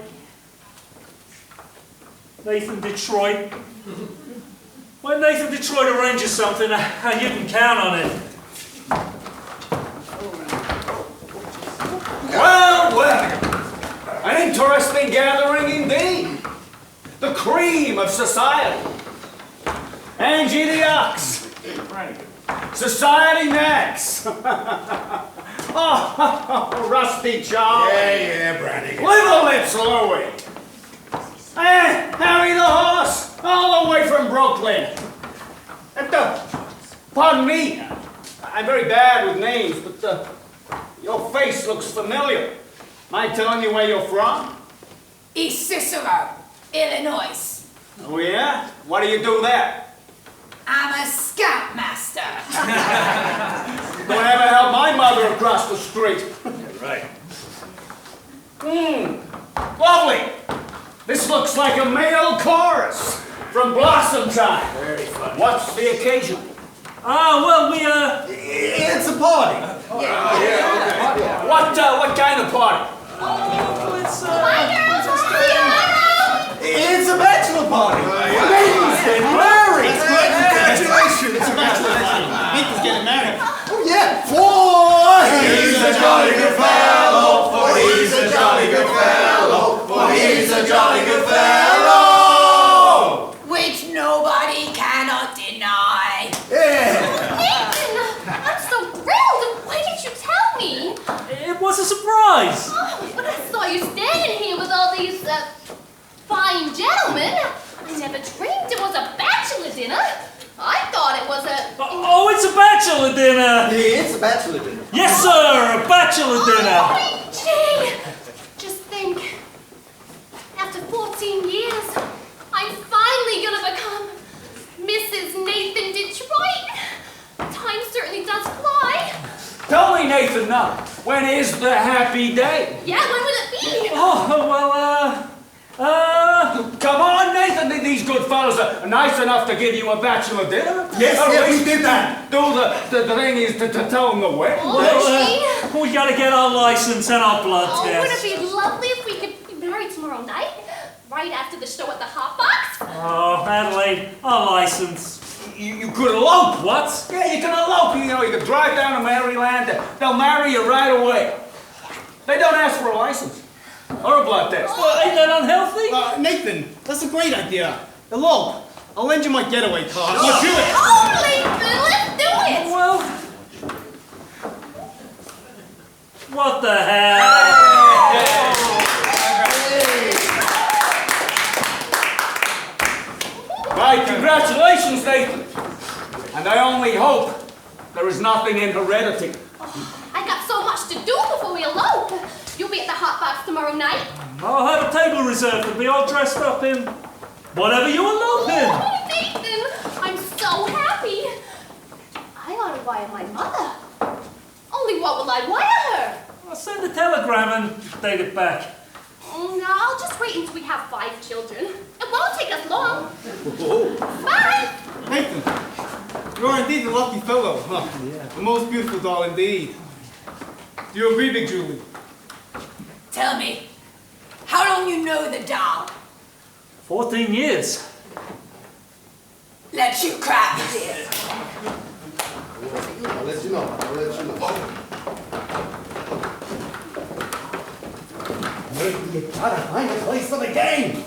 arranges something, you can count on it. Well, an interesting gathering indeed. The cream of society. Angie the Ox. Society Max. Oh, Rusty Charlie. Yeah, Brandy. Little Lips Louie. And Harry the Horse, all the way from Brooklyn. Pardon me, I'm very bad with names, but your face looks familiar. Mind telling me where you're from? East Cicero, Illinois. Oh yeah? What do you do there? I'm a scoutmaster. brother across the street. Right. Lovely. This looks like a male chorus from Blossom Time. Very funny. What's the occasion? Well, we, It's a party. What kind of party? Bye, girls. See you tomorrow. It's a bachelor party. Ladies getting married. Congratulations! It's a bachelor party. Nathan's getting married. Oh yeah. For he's a jolly good fellow. For he's a jolly good fellow. For he's a jolly good fellow. Which nobody cannot deny. Yeah. Nathan, I'm so thrilled. Why didn't you tell me? it was a surprise. Oh, but I saw you standing here with all these fine gentlemen. I never dreamed it was a bachelor dinner. I thought it was a... Oh, it's a bachelor dinner. It's a bachelor dinner. Yes, sir, a bachelor dinner. Oh, gee. Just think, after 14 years, I'm finally gonna become Mrs. Nathan Detroit. Time certainly does fly. Tell me, Nathan, now. When is the happy day? Yeah, when will it be? Oh, well, Come on, Nathan. These good fellows are nice enough to give you a bachelor dinner. Yes, At yeah, least we did that. The thing is to tell them the way. Oh, we gotta get our license and our blood oh, would it test. be lovely if we could be married tomorrow night? Right after the show at the Hot Box? Oh, Adelaide, our license. You could elope. What? Yeah, you can elope. You can drive down to Maryland. They'll marry you right away. They don't ask for a license or a blood test. Well, ain't that unhealthy? Nathan, that's a great idea. Elope. I'll lend you my getaway car. Let's do it. Oh, Nathan, let's do it! Well, what the hell? Right, congratulations, Nathan. And I only hope there is nothing in heredity. I got so much to do before we elope. You'll be at the Hot Box tomorrow night. I'll have a table reserved and be all dressed up in whatever you elope in. Oh, Nathan, I'm so happy. I ought to wire my mother. Only what will I wire her? I'll send a telegram and date it back. No, I'll just wait until we have 5 children. It won't take us long. Bye. Nathan, you are indeed a lucky fellow. Huh? Yeah. The most beautiful doll indeed. Do you agree, Big Julie? Tell me, how long you know the doll? 14 years. Let you crack this. I'll let you know. I'll let you know. Maybe you gotta find a place for the game.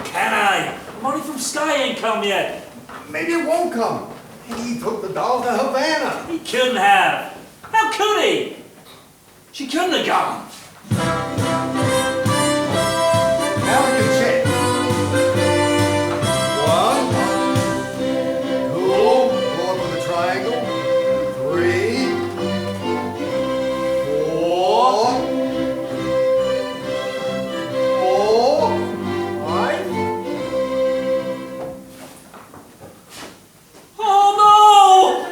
Can I? Money from Sky ain't come yet. Maybe it won't come. He took the doll to Havana. He couldn't have. How could he? She couldn't have gone. Now we can check. 1, 2, go up with a triangle. 3, 4, 5. Oh no!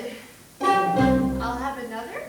good. I'll have another.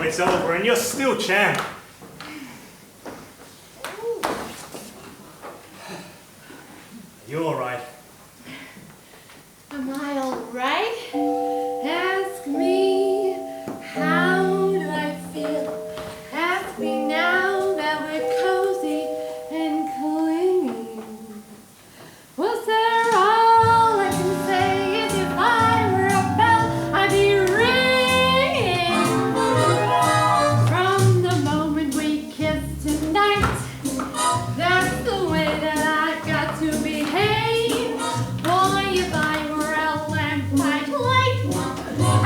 it's over and you're still champ. You all right? Am I all right? Ask me, how do I feel? Ask me now that we're cozy and clinging. Was there all I can say is if I were a bell, I'd be ringing. From the moment we kissed tonight, that's the way that I've got to behave. Boy, if I were a lamp, I'd light.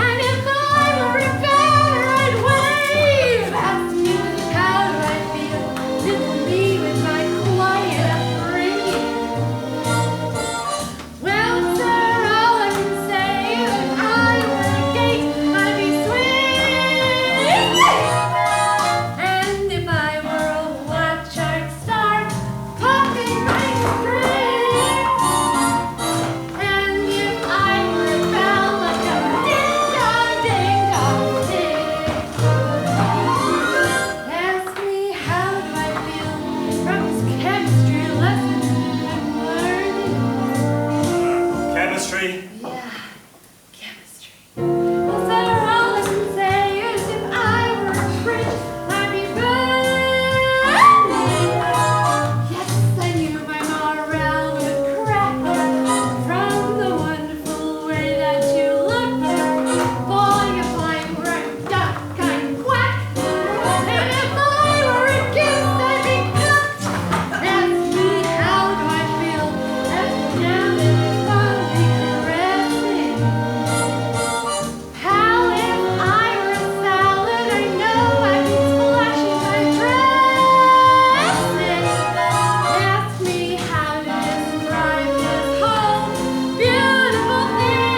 And if I were a banner, I'd wave. Ask me, how do I feel? It's me with my quiet upbringing. Well, sir, all I can say is if I were a gate, I'd be swinging. And if I were a watch, I'd start popping my string. And if I were a bell, I'd go ding dong, ding. Ask me, how do I feel from this chemistry lesson I'm learning? Chemistry? Yeah, chemistry. Well, sir, all I can say is if I were a bridge, I'd be burning. Yes, I knew my morale would crack from the wonderful way that you looked. Boy, if I were a duck, I'd quack. And if I were a goose, I'd be cooked. Ask me, how do I feel? Ask me now that you're fondly caressing. How if I were a salad, I know I'd be splashing my dressing. Ask me how to describe this whole beautiful thing.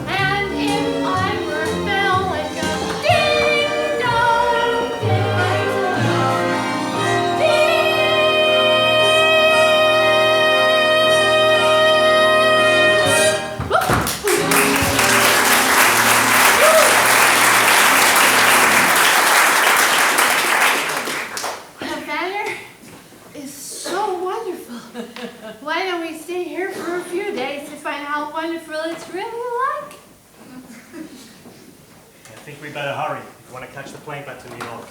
And if I were a bell, I'd go ding dong, ding dong, The banner is so wonderful. Why don't we stay here for a few days to find out how wonderful it's really like? I think we better hurry if you want to catch the plane back to New York.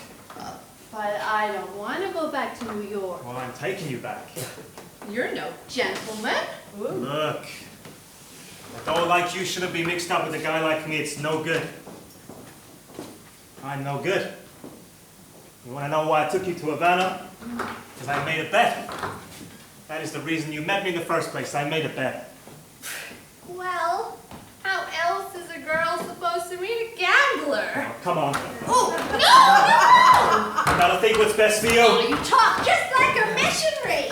But I don't want to go back to New York. Well, I'm taking you back. You're no gentleman. Look, a doll like you shouldn't be mixed up with a guy like me. It's no good. I'm no good. You want to know why I took you to Havana? Because I made a bet. That is the reason you met me in the first place. I made a bet. Well, how else is a girl supposed to meet a gambler? Oh, come on. Oh, no! You gotta think what's best for you. Oh, you talk just like a missionary.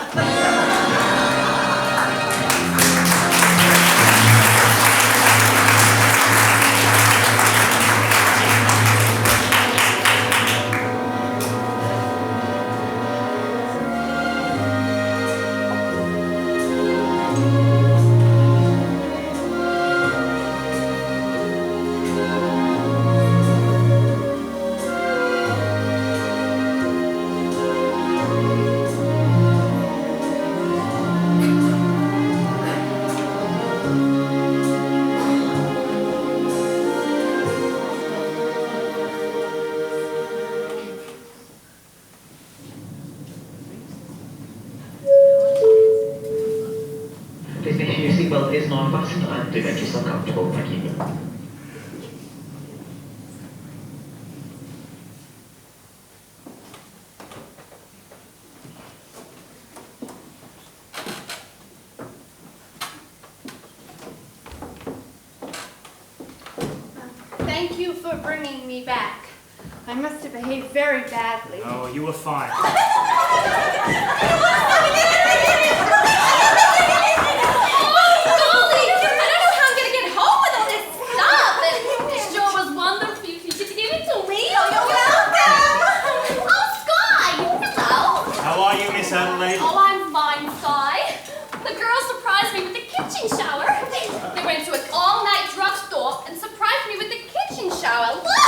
Please make sure your seatbelt is not fastened and to make yourself comfortable. Thank you. Thank you for bringing me back. I must have behaved very badly. Oh, you were fine. Oh, golly! I don't know how I'm gonna get home with all this stuff. It sure was wonderful you to give it to me. Oh, you're welcome. Oh, Sky! Hello. How are you, Miss Adelaide? Oh, I'm fine, Sky. The girls surprised me with the kitchen shower. They went to an all-night drugstore and surprised me with the kitchen shower. Look!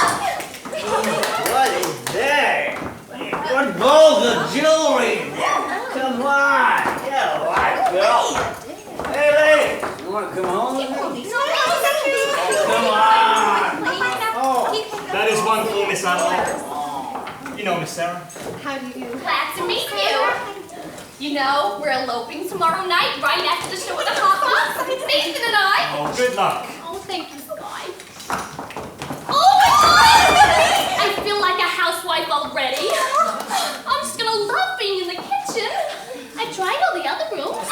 vulgar jewelry. Come on. Yeah, right, girl. Hey, lady. You want to come home with me? Come on. That is wonderful, Miss Adelaide. You know Miss Sarah. How do you do? Glad to meet you. You know, we're eloping tomorrow night, right after the show at the Hot Box. Nathan and I. Oh, good luck. Oh, thank you, Sky. Oh my God! I feel like a housewife already. I'm just gonna love being in the kitchen. I've tried all the other rooms.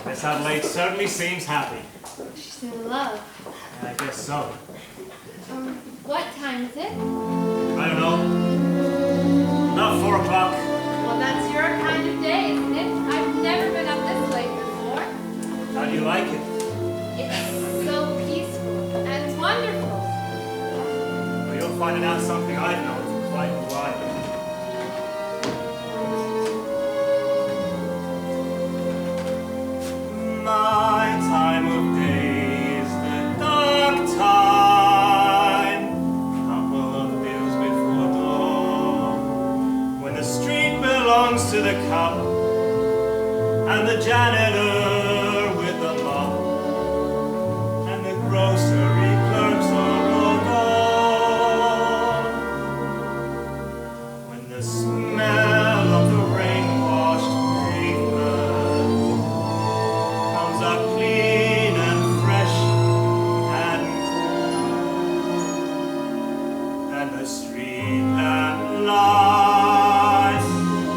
Miss Adelaide certainly seems happy. She's in love. I guess so. What time is it? I don't know. About 4 o'clock. Well, that's your kind of day, isn't it? I've never been up this late before. How do you like it? It's so peaceful and wonderful. Well, you're finding out something I've known for quite a while. My time of day is the dark time. Couple of bills before dawn. When the street belongs to the cop and the janitor with the mop and the grocery clerks are all gone. When the smell of the rain-washed pavement comes up clean and fresh and cool, and the street lamp light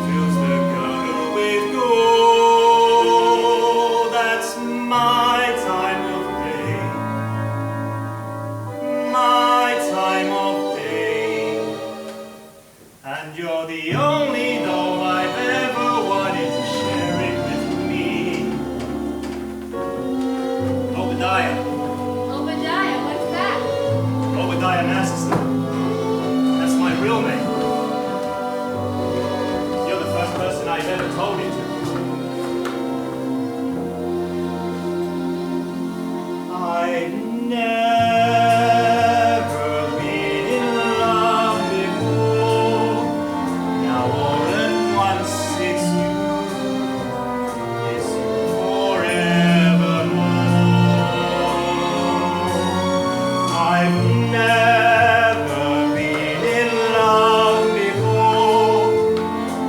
fills the gutter with gold. That's my time of day, my time of day, and you're the only doll I've ever wanted to share it with me. Obadiah. Obadiah, what's that? Obadiah Masterson. That's my real name. You're the first person I've ever told it to. I've never been in love before. Now all at once it's you forevermore. I've never been in love before.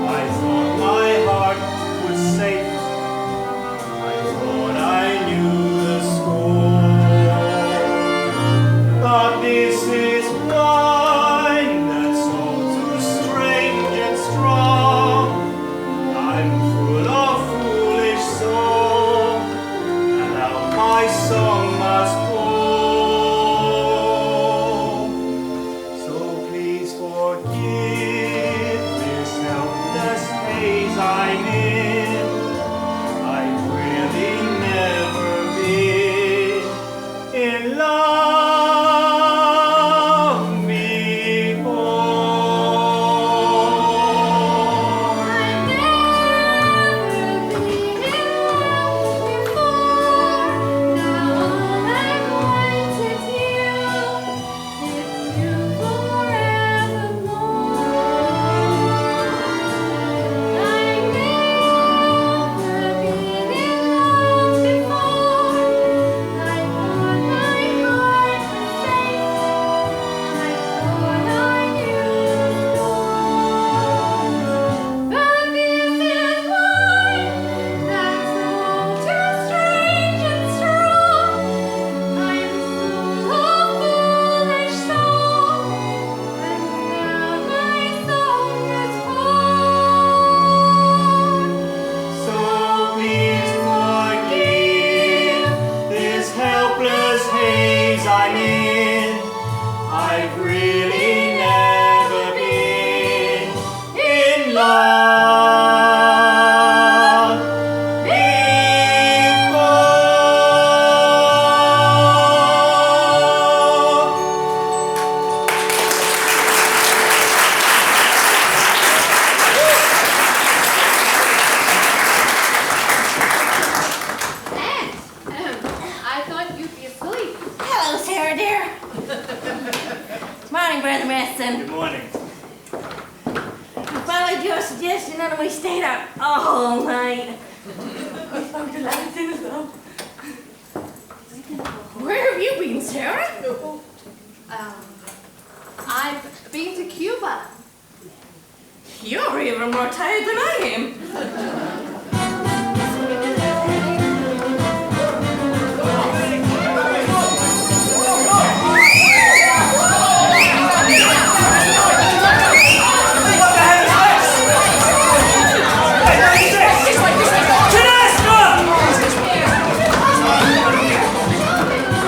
I thought my heart was safe. I thought I knew the score. But this is wine that's all too strange and strong. I'm full of foolish song, and out my song must pour. So please forgive this helpless haze I'm in. I've really never been in love before. I've never been in love before. Now all I want is you forevermore. I've never been in love before. I thought my heart was safe. I thought I knew the score. But this is wine that's all too strange and strong. I'm full of foolish song, and now my song is full. So please forgive this helpless haze I'm in. I've really never been in love I thought you'd be asleep. Hello, Sarah dear. Morning, Brother Maston. Good morning. I followed your suggestion and we stayed out all night. Where have you been, Sarah? I've been to Cuba. You're even more tired than I am.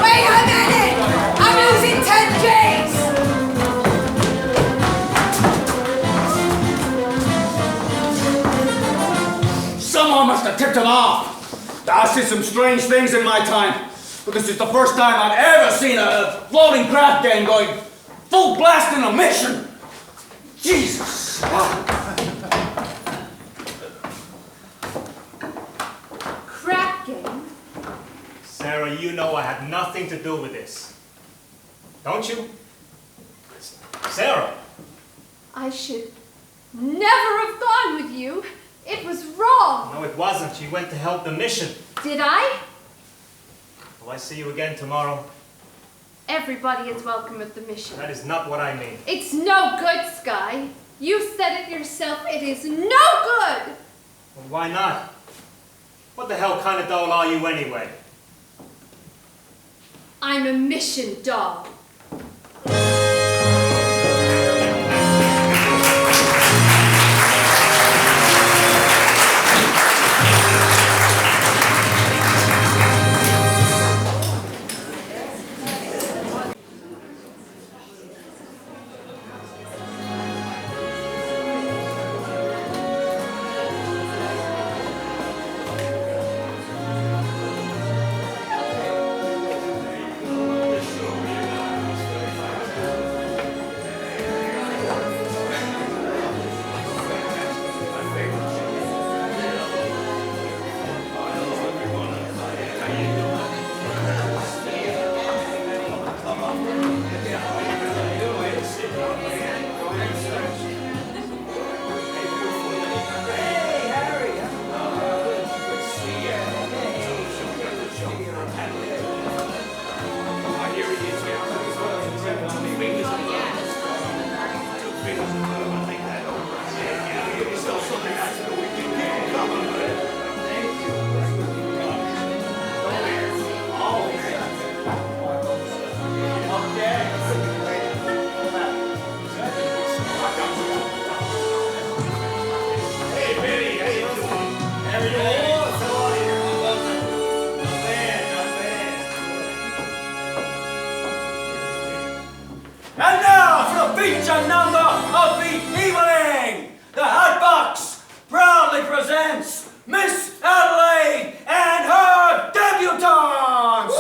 Wait a minute! I'm losing 10 Gs! Someone must have tipped him off. I've seen some strange things in my time, but this is the first time I've ever seen a floating craft game going full blast in a mission. Jesus. Crap game. Sarah, you know I had nothing to do with this. Don't you? Sarah! I should never have gone with you. It was wrong. No, it wasn't. She went to help the mission. Did I? Will I see you again tomorrow? Everybody is welcome at the mission. That is not what I mean. It's no good, Sky. You said it yourself. It is no good. Well, why not? What the hell kind of doll are you anyway? I'm a mission doll. And now for the feature number of the evening, the Hatbox proudly presents Miss Adelaide and her debutantes!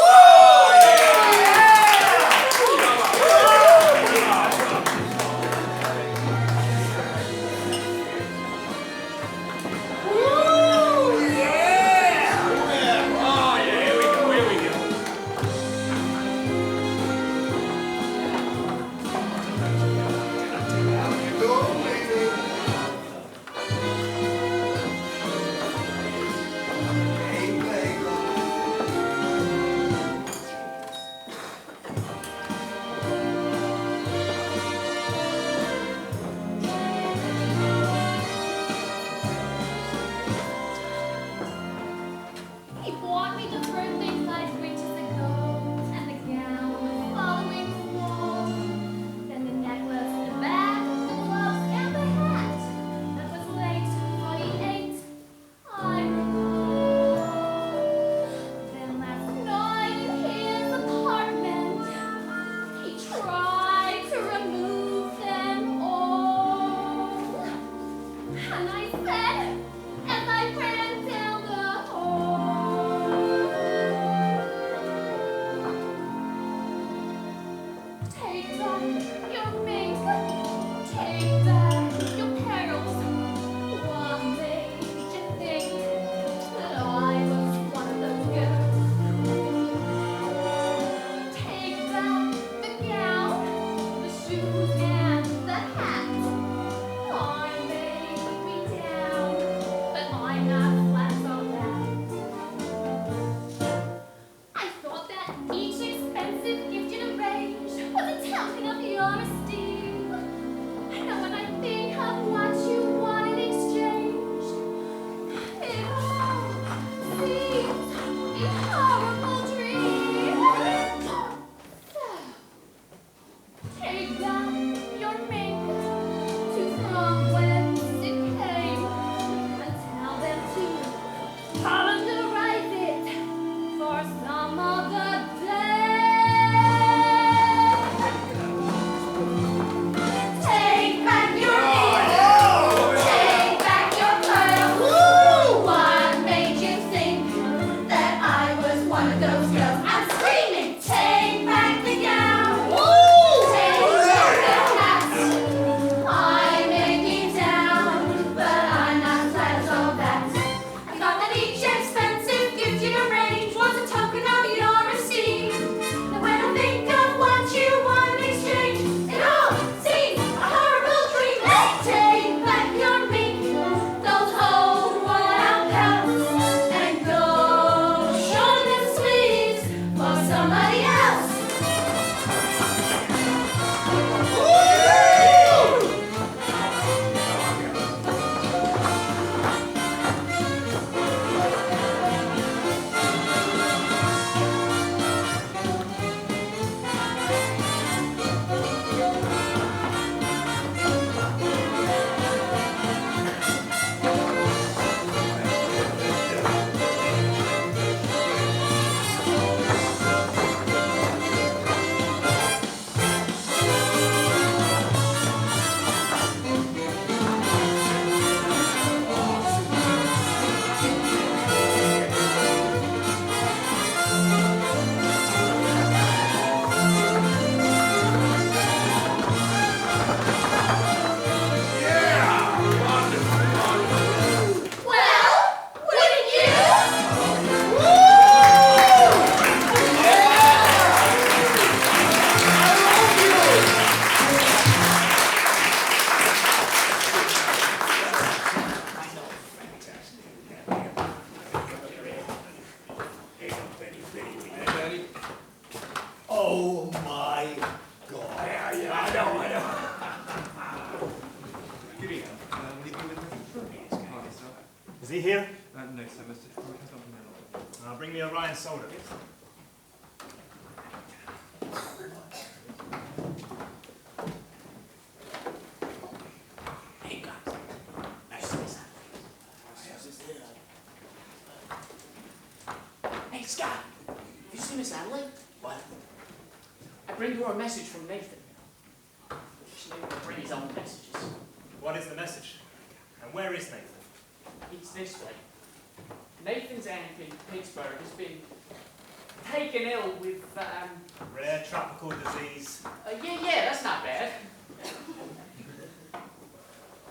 Oh my God. Yeah, I know. Good evening. Will you be with us? Hi, sir. Is he here? No, sir. Mr. Troy has not been there long. Bring me a Ryan soda. Hey guys, nice to meet you. Hey Scott, you see Miss Adelaide? What? I bring her a message from Nathan. Wish Nathan would bring his own messages. What is the message? And where is Nathan? It's this way. Nathan's aunt in Pittsburgh has been taken ill with, Rare tropical disease. yeah, that's not bad.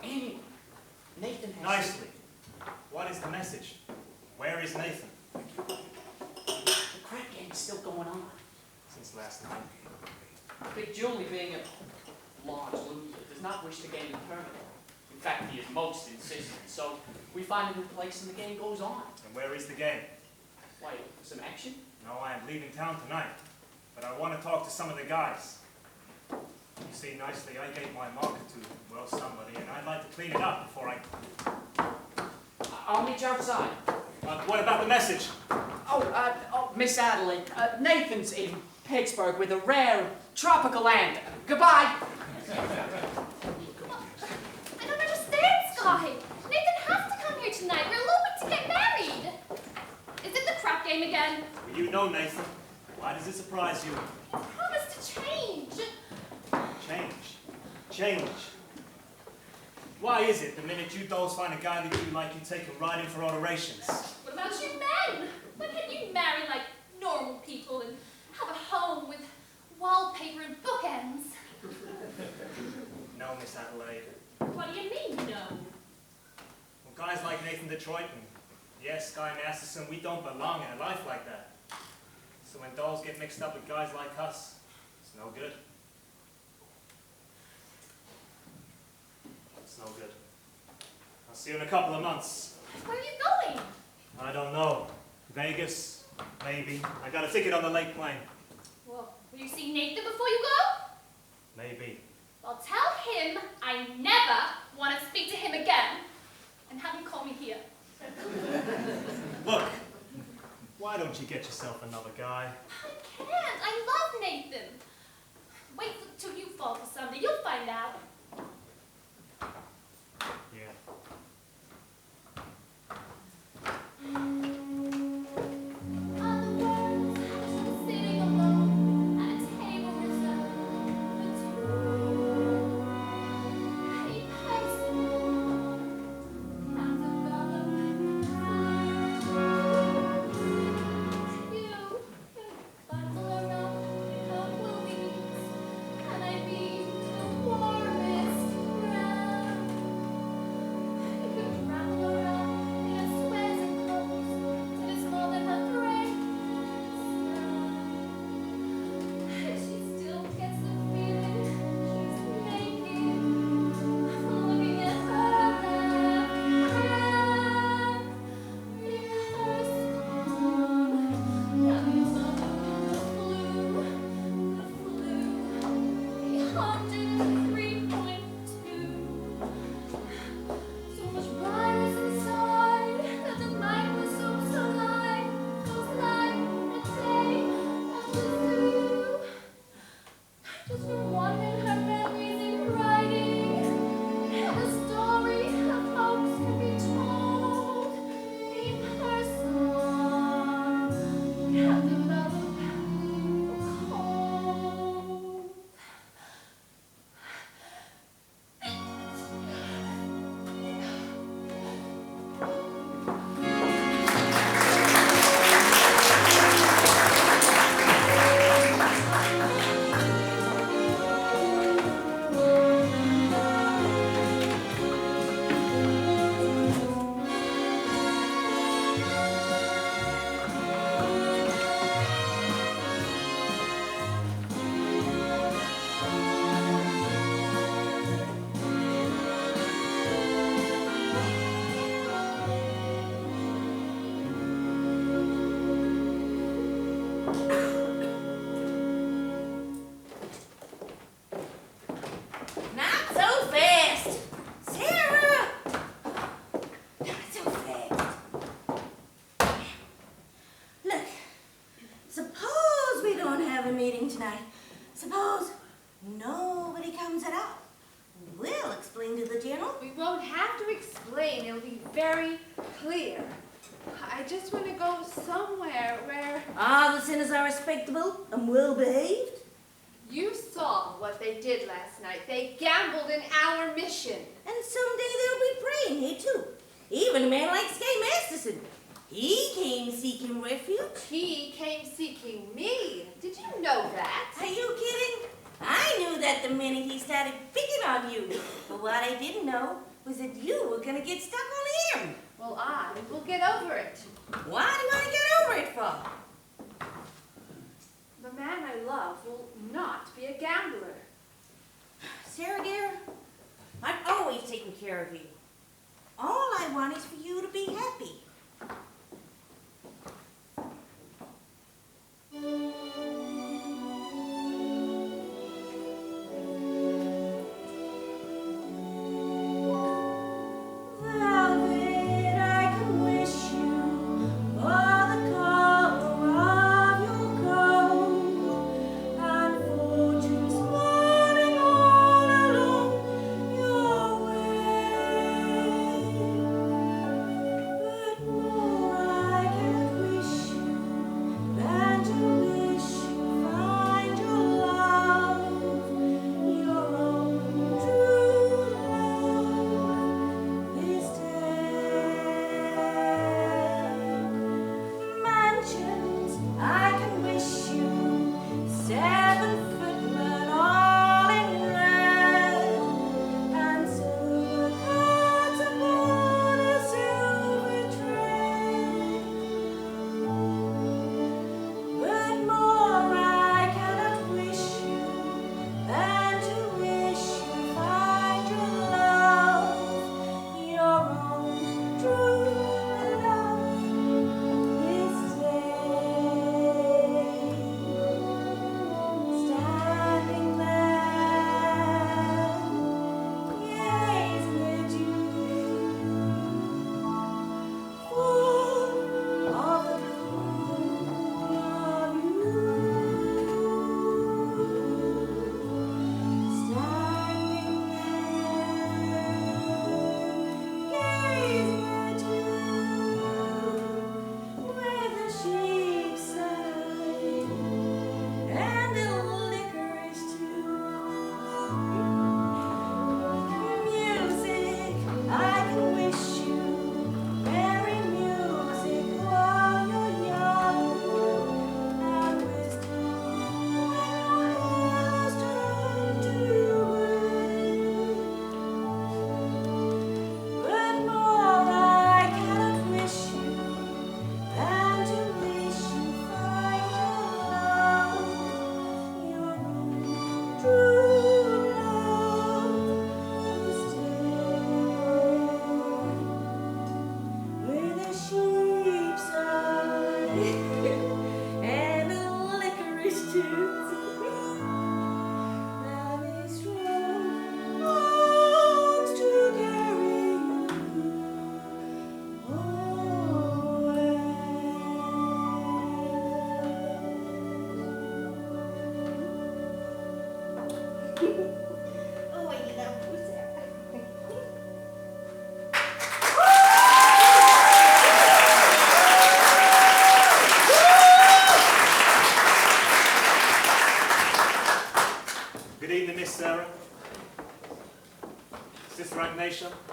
Anyway, Nathan has... Nicely. What is the message? Where is Nathan? The crack game's still going on. Since last night. Big Julie, being a large loser, does not wish to gain the tournament. In fact, he is most insistent, so we find a new place and the game goes on. And where is the game? Why, some action? No, I am leaving town tonight. But I want to talk to some of the guys. You see, nicely, I gave my marker to, well, somebody, and I'd like to clean it up before I... I'll meet you outside. What about the message? Miss Adelaide, Nathan's in Pittsburgh with a rare tropical land. Goodbye. I don't understand, Sky. Nathan has to come here tonight. We're eloping to get married. Is it the crap game again? Well, you know Nathan. Why does it surprise you? He promised to change. Change. Why is it the minute you dolls find a guy that you like, you take him riding for alterations? What about you men? Why can't you marry like normal people and have a home with wallpaper and bookends? No, Miss Adelaide. What do you mean, no? Well, guys like Nathan Detroit and, yes, Guy Masterson, we don't belong in a life like that. So when dolls get mixed up with guys like us, it's no good. It's no good. I'll see you in a couple of months. Where are you going? I don't know. Vegas, maybe. I got a ticket on the late plane. Well, will you see Nathan before you go? Maybe. Well, tell him I never want to speak to him again. And have him call me here. Look, why don't you get yourself another guy? I can't. I love Nathan. Wait till you fall for something. You'll find out. Yeah. Sitting alone at a table reserved for two. He pays more. Not the dollar you bundle around meeting tonight. Suppose nobody comes at all. We'll explain to the general. We won't have to explain. It'll be very clear. I just want to go somewhere where... All the sinners are respectable and well-behaved. You saw what they did last night. They gambled in our mission. And someday they'll be praying here too. Even a man like Skye Masterson. He came seeking refuge. He came seeking me. Did you know that? Are you kidding? I knew that the minute he started picking on you. But what I didn't know was that you were going to get stuck on him. Well, I will get over it. Why do you want to get over it for? The man I love will not be a gambler. Sarah dear, I've always taken care of you. All I want is for you to be happy.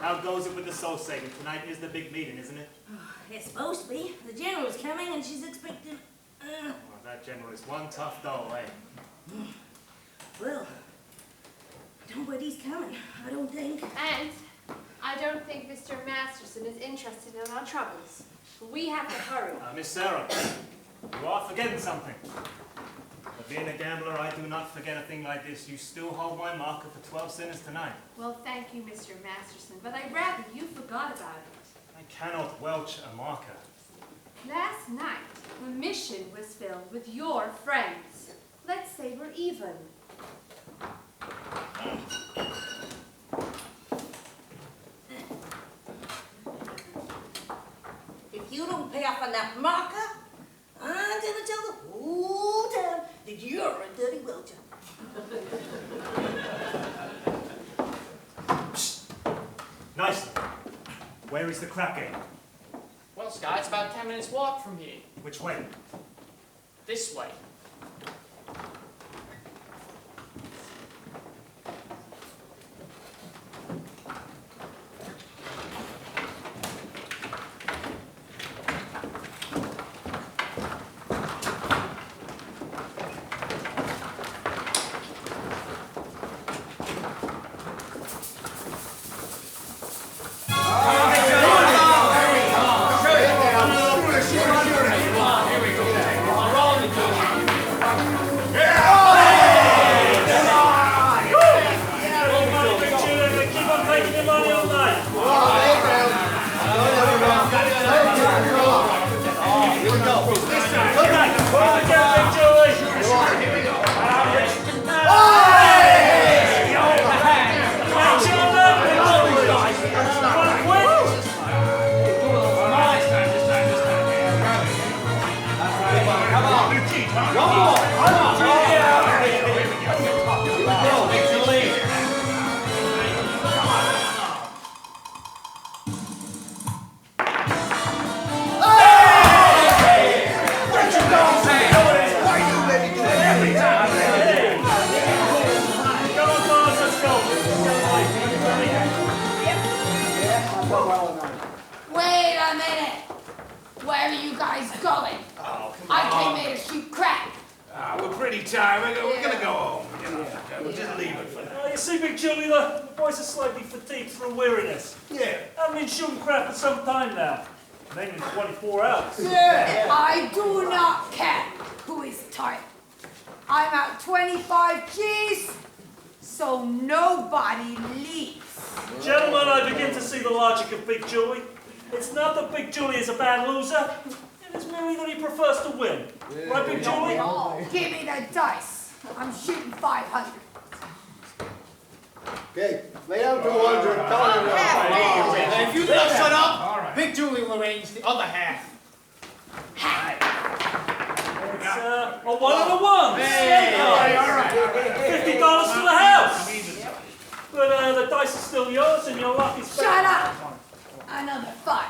How goes it with the soul saving? Tonight is the big meeting, isn't it? It's supposed to be. The general's coming and she's expecting... Well, that general is one tough doll, eh? Well, nobody's coming, I don't think. And I don't think Mr. Masterson is interested in our troubles. We have to hurry. Miss Sarah, you are forgetting something. But being a gambler, I do not forget a thing like this. You still hold my marker for 12 sinners tonight. Well, thank you, Mr. Masterson, but I'd rather you forgot about it. I cannot welch a marker. Last night, the mission was filled with your friends. Let's say we're even. If you don't pay off on that marker, I'm gonna tell the whole town that you're You're a dirty wilter. Nice. Where is the crap game? Well, Sky, it's about 10 minutes walk from here. Which way? This way. Wait a minute. Where are you guys going? Oh, come I on. came here to shoot crap. We're pretty tired. We're gonna go home. We'll just leave it for now. You see, Big Julie, the boys are slightly fatigued through weariness. Yeah. Haven't been shooting crap for some time now. Mainly 24 hours. I do not care who is tired. I'm out 25 G's, so nobody leaves. Gentlemen, I begin to see the logic of Big Julie. It's not that Big Julie is a bad loser. It is merely that he prefers to win. Right, Big Julie? Give me the dice. I'm shooting 500. Okay, lay down 200. Come on, And if you do not shut up, Big Julie will arrange the other half. It's a one and a one. Hey, all right. $50 for the house. But the dice is still yours and your luck is better. Shut up. Another 5.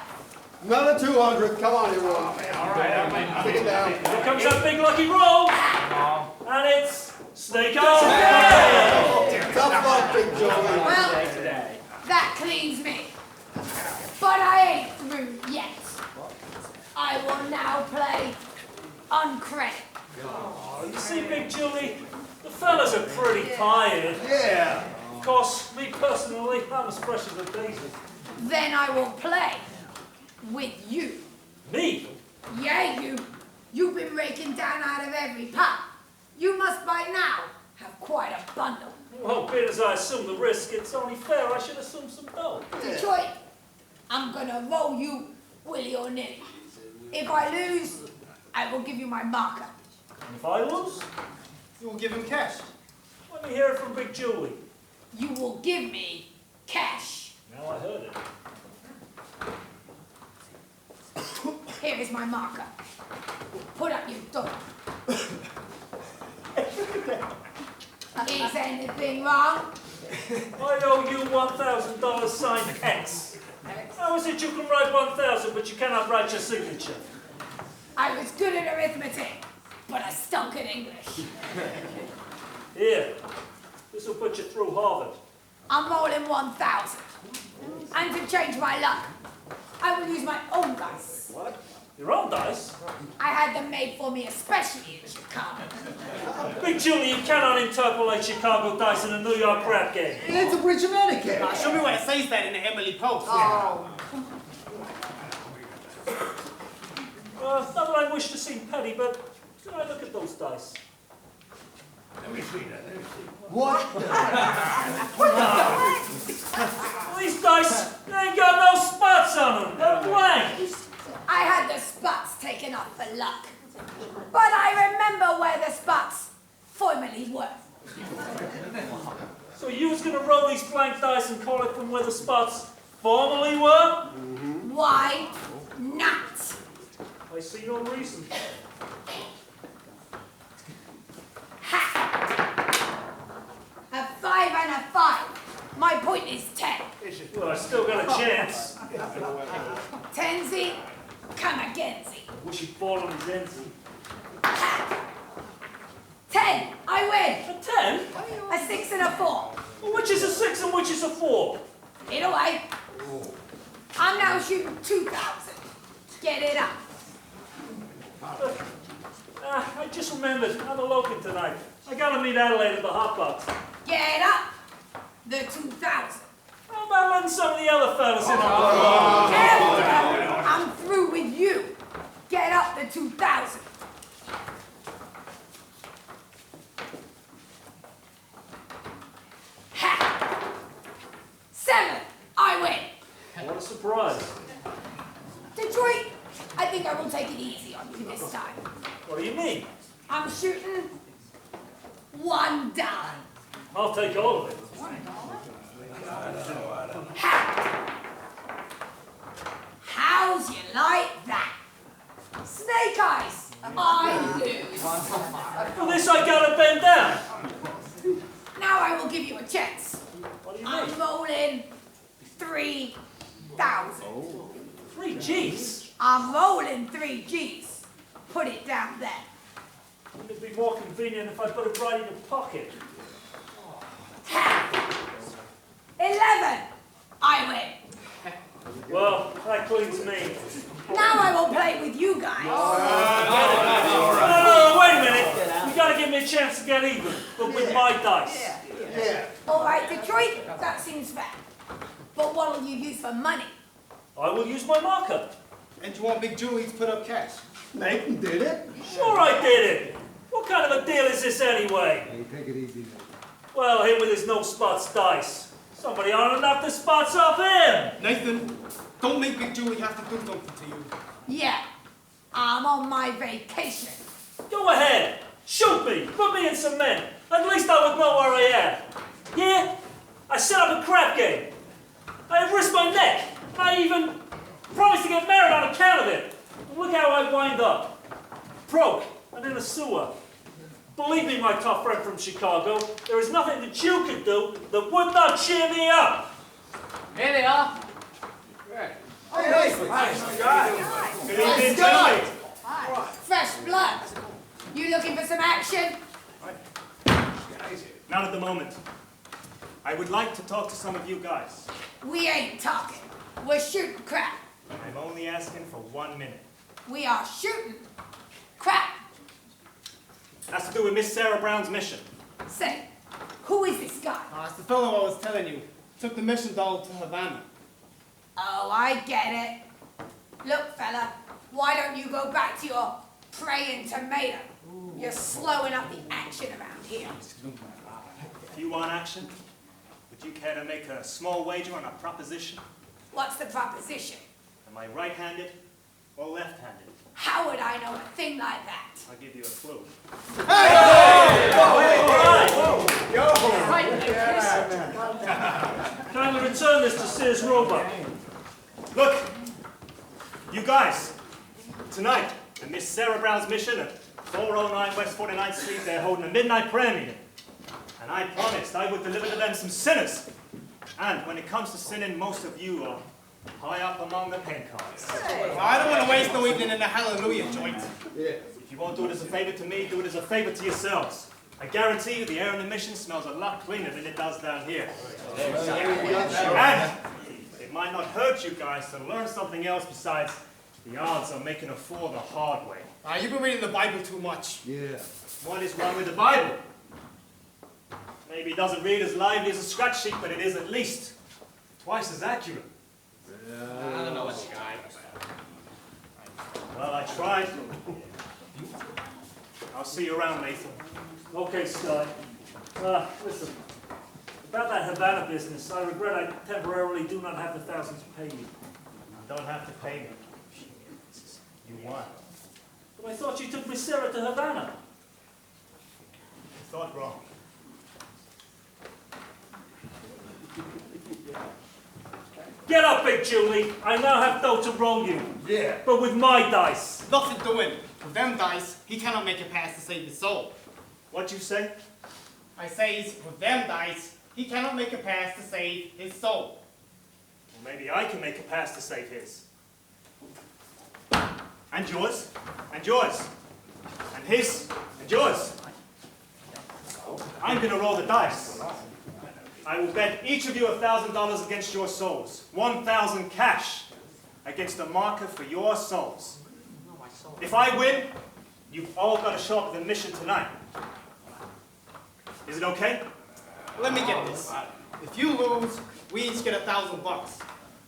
Another 200. Come on, everyone. All right, take it down. Here comes that big lucky roll. And it's snake eyes. Tough luck, Big Joey. Well, that cleans me. But I ain't through yet. I will now play uncredited. You see, Big Julie, the fellas are pretty tired. Yeah. Of course, me personally, I'm as fresh as a daisy. Then I will play with you. Me? Yeah, you. You've been raking down out of every pot. You must by now have quite a bundle. Well, being as I assume the risk, it's only fair I should assume some dough. Detroit, I'm gonna roll you willy or nilly. If I lose, I will give you my marker. And if I lose, You will give him cash. let me hear it from Big Julie. You will give me cash. Now I heard it. Here is my marker. Put up your door. Is anything wrong? I owe you $1,000 signed X. How is it you can write 1,000 but you cannot write your signature? I was good at arithmetic, but I stunk at English. Here, this will put you through Harvard. I'm rolling 1,000. And to change my luck, I will use my own dice. What? Your own dice? I had them made for me especially in Chicago. Big Julie, you cannot interpolate Chicago dice in a New York crap game. It's a bridge of etiquette. Show me where it says that in the Emily Post. Oh. Not that I wish to seem petty, but can I look at those dice? Let me see that. Let me see. What? These dice, they ain't got no spots on them. They're blank. I had the spots taken off for luck. But I remember where the spots formerly were. So you was going to roll these blank dice and call it from where the spots formerly were? Why not? I see no reason. Ha! Well, I still got a chance. Tenzi, come againzi. Wish he'd fall on his enzy. 10, I win. A 10? A 6 and a 4. Well, which is a 6 and which is a 4? Either way. I'm now shooting 2,000. Get it up. I just remembered, I'm eloping tonight. I gotta meet Adelaide at the hot box. Get up. The 2,000. How about letting some of the other fellas in on Hell, I'm through with you. Get up the 2,000. Ha! 7, I win. What a surprise. Detroit, I think I will take it easy on you this time. What do you mean? I'm shooting $1. I'll take all of it. How's you like that? Snake eyes, I lose. For this I gotta bend down. Now I will give you a chance. What do you I'm mean? rolling 3,000. 3 G's? I'm rolling 3 G's. Put it down there. Wouldn't it be more convenient if I put it right in your pocket? 11, I win. Well, that cleans me. Now I will play with you guys. No, wait a minute. You gotta give me a chance to get even, but with my dice. All right, Detroit, that seems fair. But what will you use for money? I will use my marker. And you want Big Julie to put up cash? Nathan did it. Sure I did it. What kind of a deal is this anyway? Hey, take it easy, Nathan. Well, him with his no spots dice. Somebody ought to knock the spots off him. Nathan, don't make Big Julie have to do something to you. Yeah, I'm on my vacation. Go ahead. Shoot me. Put me in some men. At least I would know where I am. Yeah? I set up a crap game. I risked my neck. I even promised to get married on account of it. And look how I wind up. Broke and in a sewer. Believe me, my tough friend from Chicago, there is nothing that you could do that would not cheer me up. Here they are. Good. Good evening, gentlemen. Fresh blood. You looking for some action? Not at the moment. I would like to talk to some of you guys. We ain't talking. We're shooting crap. I'm only asking for 1 minute. We are shooting crap. Has to do with Miss Sarah Brown's mission. Say, who is this guy? It's the fellow I was telling you. Took the mission doll to Havana. Oh, I get it. Look, fella, why don't you go back to your praying tomato? You're slowing up the action around here. If you want action, would you care to make a small wager on a proposition? What's the proposition? Am I right-handed or left-handed? How would I know a thing like that? I'll give you a clue. Kindly return this to Sears Roebuck. Look, you guys, tonight, at Miss Sarah Brown's mission at 409 West 49th Street, they're holding a midnight prayer meeting. And I promised I would deliver to them some sinners. And when it comes to sinning, most of you are high up among the pen cards. I don't want to waste no evening in the hallelujah joint. If you won't do it as a favor to me, do it as a favor to yourselves. I guarantee you the air in the mission smells a lot cleaner than it does down here. And it might not hurt you guys to learn something else besides the odds of making a fool the hard way. You've been reading the Bible too much. Yeah. What is wrong with the Bible? Maybe it doesn't read as lively as a scratch sheet, but it is at least twice as accurate. I don't know what you got. Well, I tried. I'll see you around, Nathan. Okay, Scott. Listen. About that Havana business, I regret I temporarily do not have the thousands to pay you. You don't have to pay me. You won. But I thought you took Miss Sarah to Havana. You thought wrong. Get up, Big Julie. I now have dough to roll you. Yeah. But with my dice. Nothing doing. With them dice, he cannot make it past to save his soul. What'd you say? I says, with them dice, he cannot make it past to save his soul. Maybe I can make a pass to save his. And yours. And yours. And his. And yours. I'm going to roll the dice. I will bet each of you $1,000 against your souls. 1,000 cash against the marker for your souls. If I win, you've all got to show up at the mission tonight. Is it okay? Let me get this. If you lose, we each get $1,000.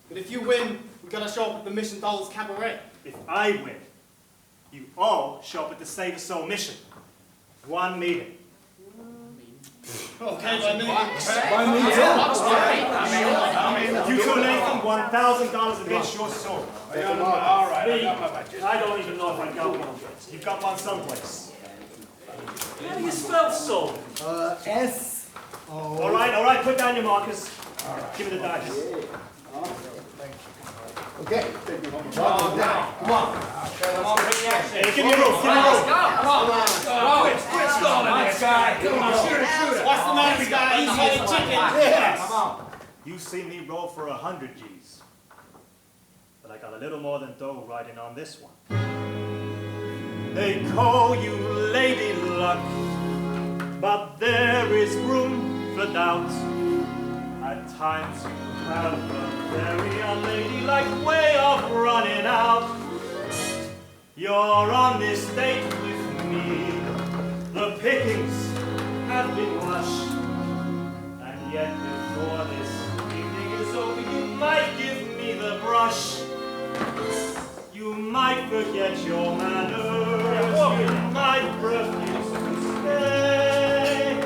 But if you win, we gotta show up at the Mission Dollars Cabaret. If I win, you all show up at the Save a Soul mission. One meeting. Okay, by me. You two, Nathan, $1,000 against your soul. All right. Me, I don't even know if I got one. You've got one someplace. How do you spell soul? S-O. All right, put down your markers. Give me the dice. Okay. Come on. Hey, give me a room, Quit stalling this guy. Come on, shoot it. What's the matter, guy? He's eating chicken. Yes. You've seen me roll for 100 G's. But I got a little more than dough riding on this one. They call you Lady Luck, but there is room for doubt. At times you have a very unladylike way of running out. You're on this date with me. The pickings have been lush. And yet before this evening is over, you might give me the brush. You might forget your manners. You might refuse to stay.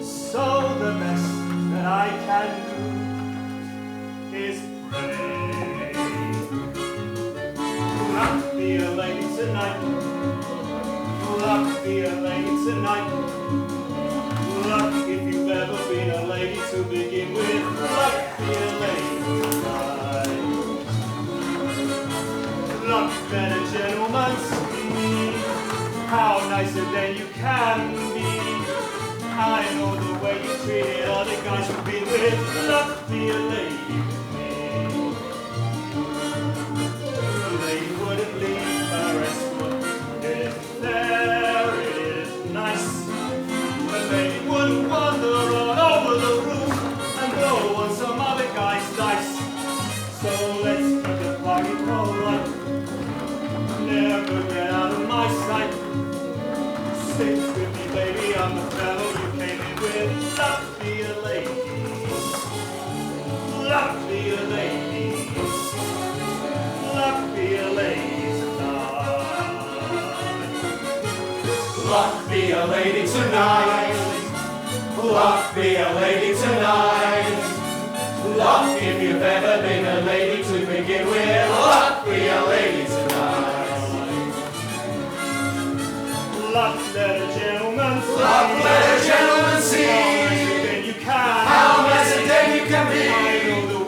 So the best that I can do is pray. Luck be a lady tonight. Luck be a lady tonight. Luck if you've ever been a lady to begin with. Luck be a lady tonight. Luck that a gentleman see. How nicer than you can be. I know the way you treated other guys you've been with. Luck be a lady with me. A lady wouldn't leave her escort. It isn't fair, it isn't nice. A lady wouldn't wander all over the room and blow on some other guy's dice. So let's keep the party polite. Never get out of my sight. Stick with me, baby, I'm the fellow you came in with. Luck be a lady. Luck be a lady. Luck be a lady tonight. Luck be a lady tonight. Luck be a lady tonight. Luck if you've ever been a lady to begin with. Luck be a lady tonight. Luck let a gentleman see. Luck let a gentleman see. How nice then you can be.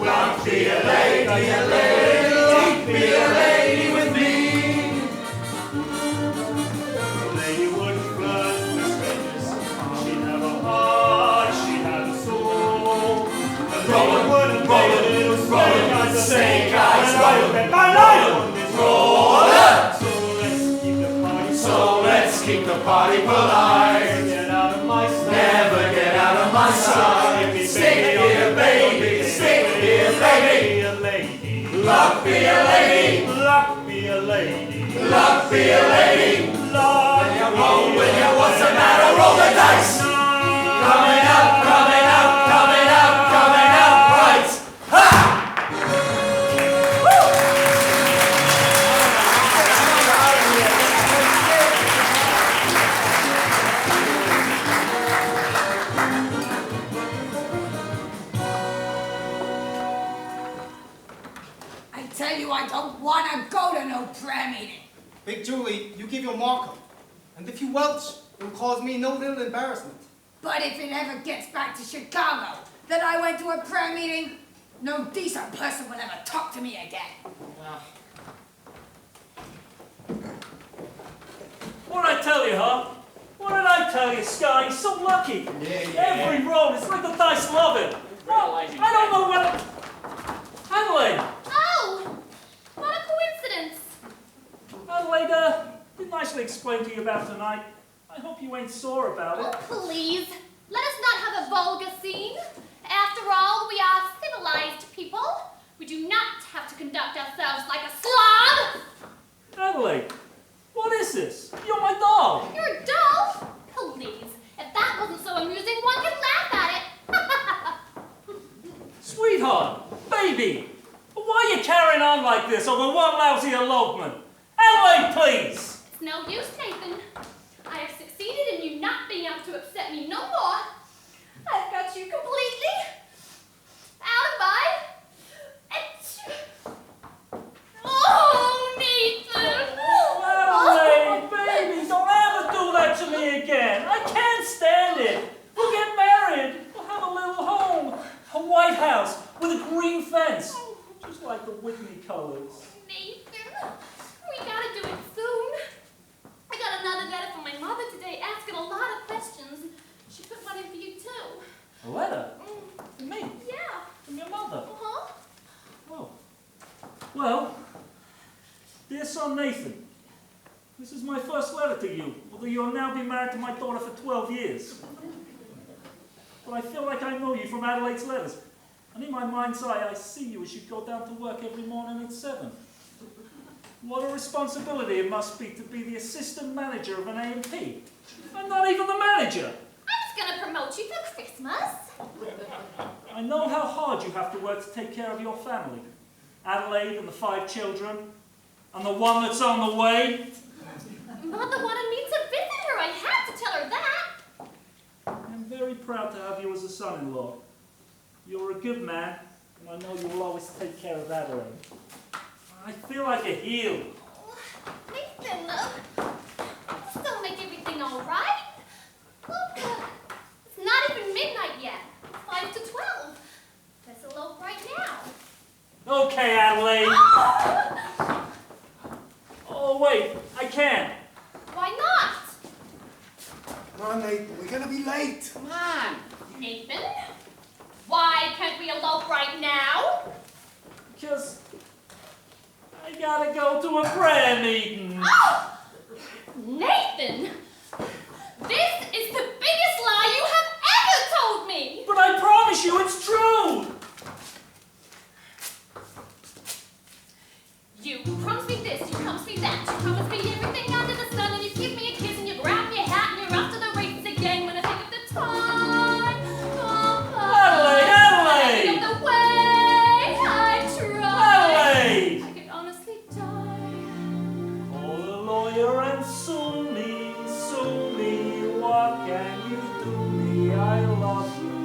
Luck be a lady, Luck be a lady with me. A lady wouldn't flirt with strangers. She'd have a heart, she'd have a soul. A lady wouldn't play a little snake eyes. And I would bet my life on this roll. So let's keep the party polite. Get out of my sight. Never get out of my sight. Stay here, baby. Stay here, baby. Luck be a lady. Luck be a lady. Luck be a lady. When you roll, what's the matter? Roll the dice. Coming up, coming up, coming up, coming up, right. Ha! I tell you, I don't want to go to no prayer meeting. Big Julie, you give your marker. And if you welch, it will cause me no little embarrassment. But if it ever gets back to Chicago that I went to a prayer meeting, no decent person will ever talk to me again. What did I tell you, huh? What did I tell you, Sky? He's so lucky. Every roll, it's like the dice love him. Well, I don't know what... Adelaide! Oh! What a coincidence! Adelaide, did nicely explain to you about tonight. I hope you ain't sore about it. Oh, please. Let us not have a vulgar scene. After all, we are civilized people. We do not have to conduct ourselves like a slob. Adelaide, what is this? You're my doll. You're a doll? Please. If that wasn't so amusing, one could laugh at it. Sweetheart, baby, why are you carrying on like this over one lousy elopement? Adelaide, please. It's no use, Nathan. I have succeeded in you not being able to upset me no more. I've got you completely out of my... Oh, Nathan! Adelaide, baby, don't ever do that to me again. I can't stand it. We'll get married. We'll have a little home. A White House with a green fence. Just like the Whitney colors. Nathan, we gotta do it soon. I got another letter from my mother today asking a lot of questions. She put one in for you too. A letter? To me? Yeah. From your mother? Uh-huh. Oh. Well, dear son Nathan, this is my first letter to you, although you will now be married to my daughter for 12 years. But I feel like I know you from Adelaide's letters. And in my mind's eye, I see you as you go down to work every morning at 7. What a responsibility it must be to be the assistant manager of an A&P. I'm not even the manager. I'm just gonna promote you for Christmas. I know how hard you have to work to take care of your family. Adelaide and the 5 children, and the one that's on the way. Mother wanted me to visit her. I had to tell her that. I'm very proud to have you as a son-in-law. You're a good man, and I know you will always take care of Adelaide. I feel like a heel. Nathan, this don't make everything all right. Look, it's not even midnight yet. It's 5 to 12. Let's elope right now. Okay, Adelaide. Oh, wait, I can't. Why not? Come on, Nathan, we're gonna be late. Come on. Nathan, why can't we elope right now? Because I gotta go to a prayer meeting. Oh! Nathan, this is the biggest lie you have ever told me. But I promise you it's true. You promise me this, you promise me that, you promise me everything under the sun, and you give me a kiss and you grab me a hat and you're off to the races again when I think of the time. Adelaide, Adelaide! I think of the way I tried. Adelaide! I could honestly die. Call the lawyer and sue me, what can you do me? I love you.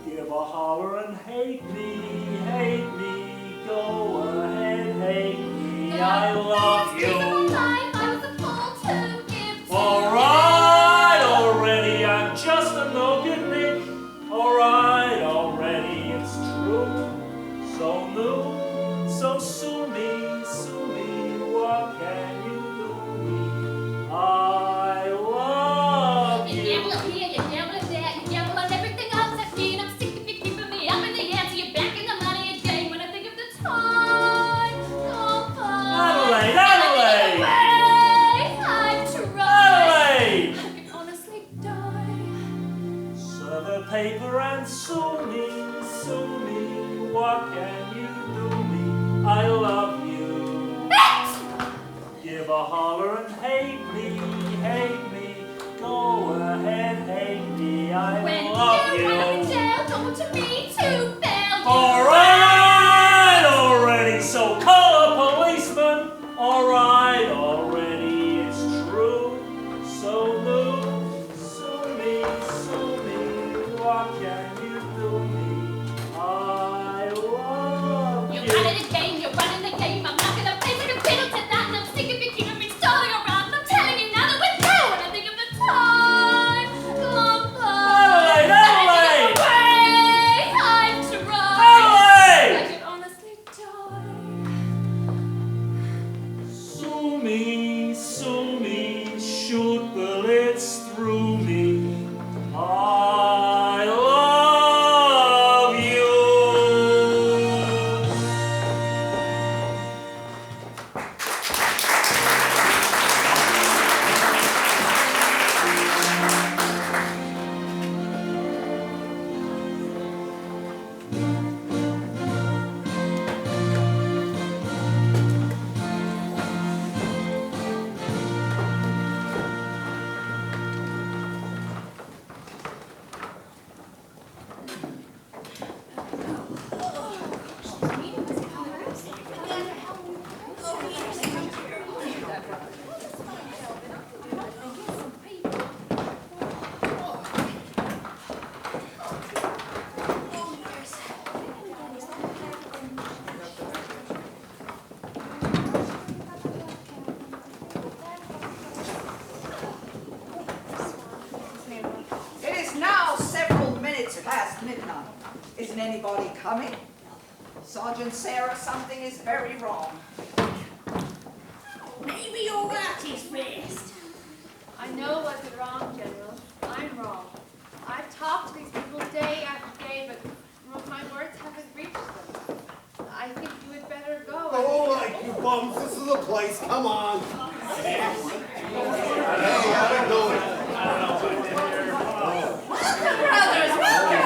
Give a holler and hate me. Go ahead, hate me, I love you. Alright, already, I'm just a no good Nick. Alright, already, it's true. So new, so sue me, what can you do me? I love you. You gamble it here, you gamble it there, you gamble on everything else I've seen. I'm sick of you keeping me up in the ante, you're back in the money again when I think of the time. Adelaide, Adelaide! I tried. Adelaide! I could honestly die. Serve a paper and sue me, what can you do me? I love you. Give a holler and hate me, go ahead, hate me, I When love you you. run in jail, don't you mean to bail? Alright, already, so call a policeman. Alright, already, it's true. So new, sue me, what can you do me? I love you. You're running the game, you're running the game. I'm not gonna pay the fiddle to that, and I'm sick of you keeping me stalling around. And I'm telling you now that we're through, and I think of the time. Adelaide, Adelaide! It's past midnight. Isn't anybody coming? Sergeant Sarah, something is very wrong. Maybe you're at his best. I know what's wrong, General. I'm wrong. I've talked to these people day after day, but my words haven't reached them. I think you had better go. Oh, like you bums, this is the place. Come on. Hey, how's it going? Welcome, brothers, welcome.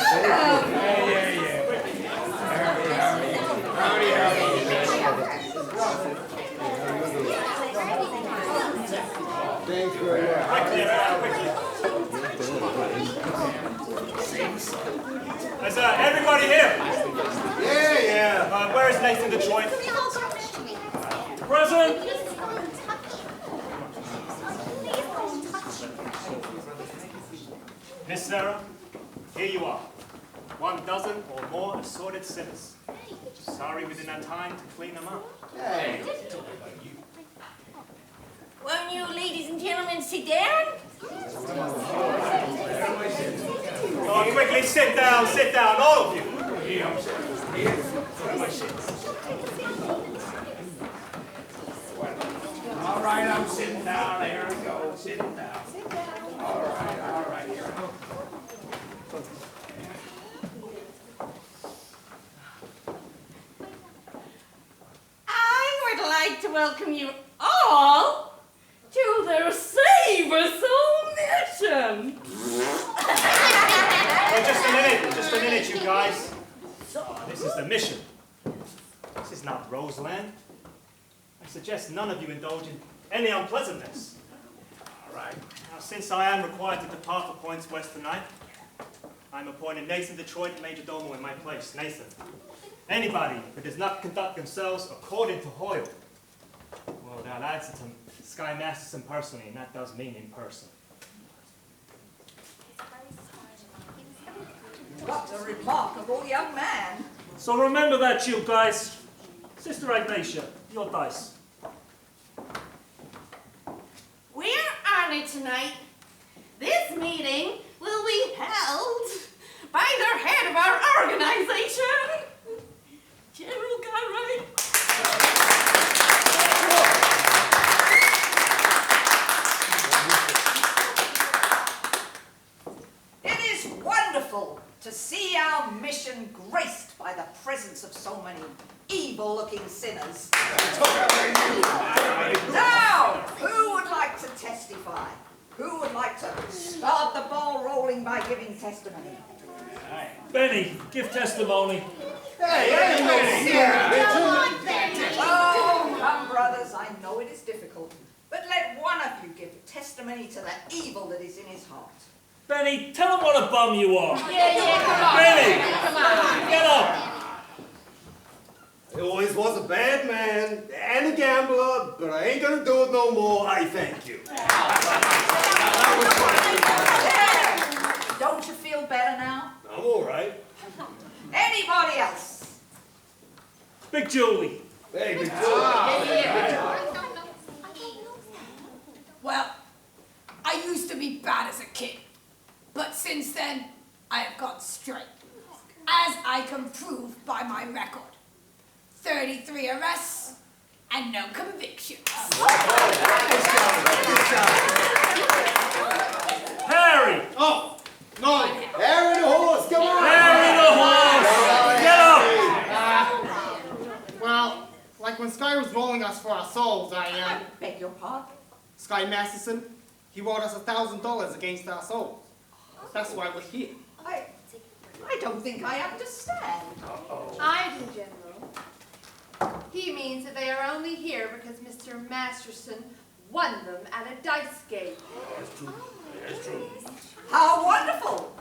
Welcome. Thanks very much. Is everybody here? Yeah. Where is Nathan Detroit? Present. Miss Sarah, here you are. 1 dozen or more assorted sinners. Sorry we didn't have time to clean them up. Hey. Won't you ladies and gentlemen sit down? Oh, quickly, sit down, all of you. All right, I'm sitting down. There we go. Sitting down. All right, here we go. I would like to welcome you all to the Save Us All mission. Well, just a minute, you guys. This is the mission. This is not Roseland. I suggest none of you indulge in any unpleasantness. All right. Now, since I am required to depart for points west tonight, I'm appointing Nathan Detroit Major Domo in my place. Nathan. Anybody who does not conduct themselves according to Hoyle, well, now that's to Sky Masterson personally, and that does mean in person. What a remarkable young man. So remember that, you guys. Sister Ignatia, your dice. We're honored tonight. This meeting will be held by the head of our organization, General Conroy. It is wonderful to see our mission graced by the presence of so many evil-looking sinners. Now, who would like to testify? Who would like to start the ball rolling by giving testimony? Benny, give testimony. Oh, come, brothers, I know it is difficult, but let one of you give testimony to the evil that is in his heart. Benny, tell him what a bum you are. Yeah, come on. Benny, Come on. get up. I always was a bad man and a gambler, but I ain't gonna do it no more. I thank you. There! Don't you feel better now? I'm all right. Anybody else? Big Julie. Hey, big Well, I used to be bad as a kid, but since then, I have got straight, as I can prove by my record. 33 arrests and no convictions. Harry. Oh, no. Harry the horse, come on. Harry the horse. Get up. Well, like when Sky was rolling us for our souls, I beg your pardon? Sky Masterson, he rolled us $1,000 against our souls. That's why we're here. I don't think I understand. I do, General. He means that they are only here because Mr. Masterson won them at a dice game. That's true. How wonderful!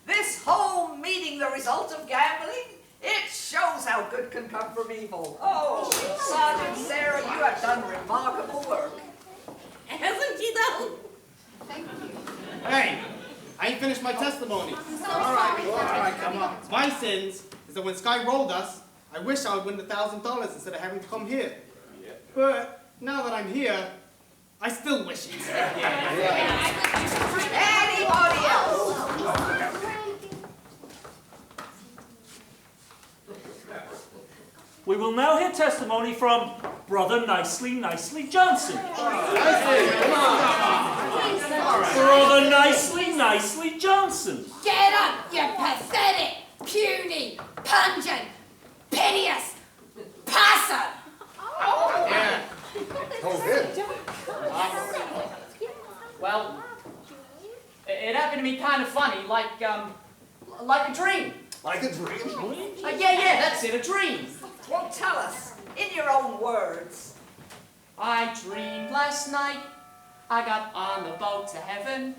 This whole meeting the result of gambling? It shows how good can come from evil. Oh, Sergeant Sarah, you have done remarkable work. Hasn't she though? Thank you. Hey, I ain't finished my testimony. All right, come on. My sins is that when Sky rolled us, I wish I would win the $1,000 instead of having to come here. But now that I'm here, I still wish it. Anybody else? hear testimony from Brother Nicely Johnson. Brother Nicely Johnson. Get up, you pathetic, puny, pungent, piteous possum! Yeah. Well, it happened to me kind of funny, like a dream. Like a dream? Yeah, that's it, a dream. Well, tell us, in your own words. I dreamed last night I got on the boat to heaven,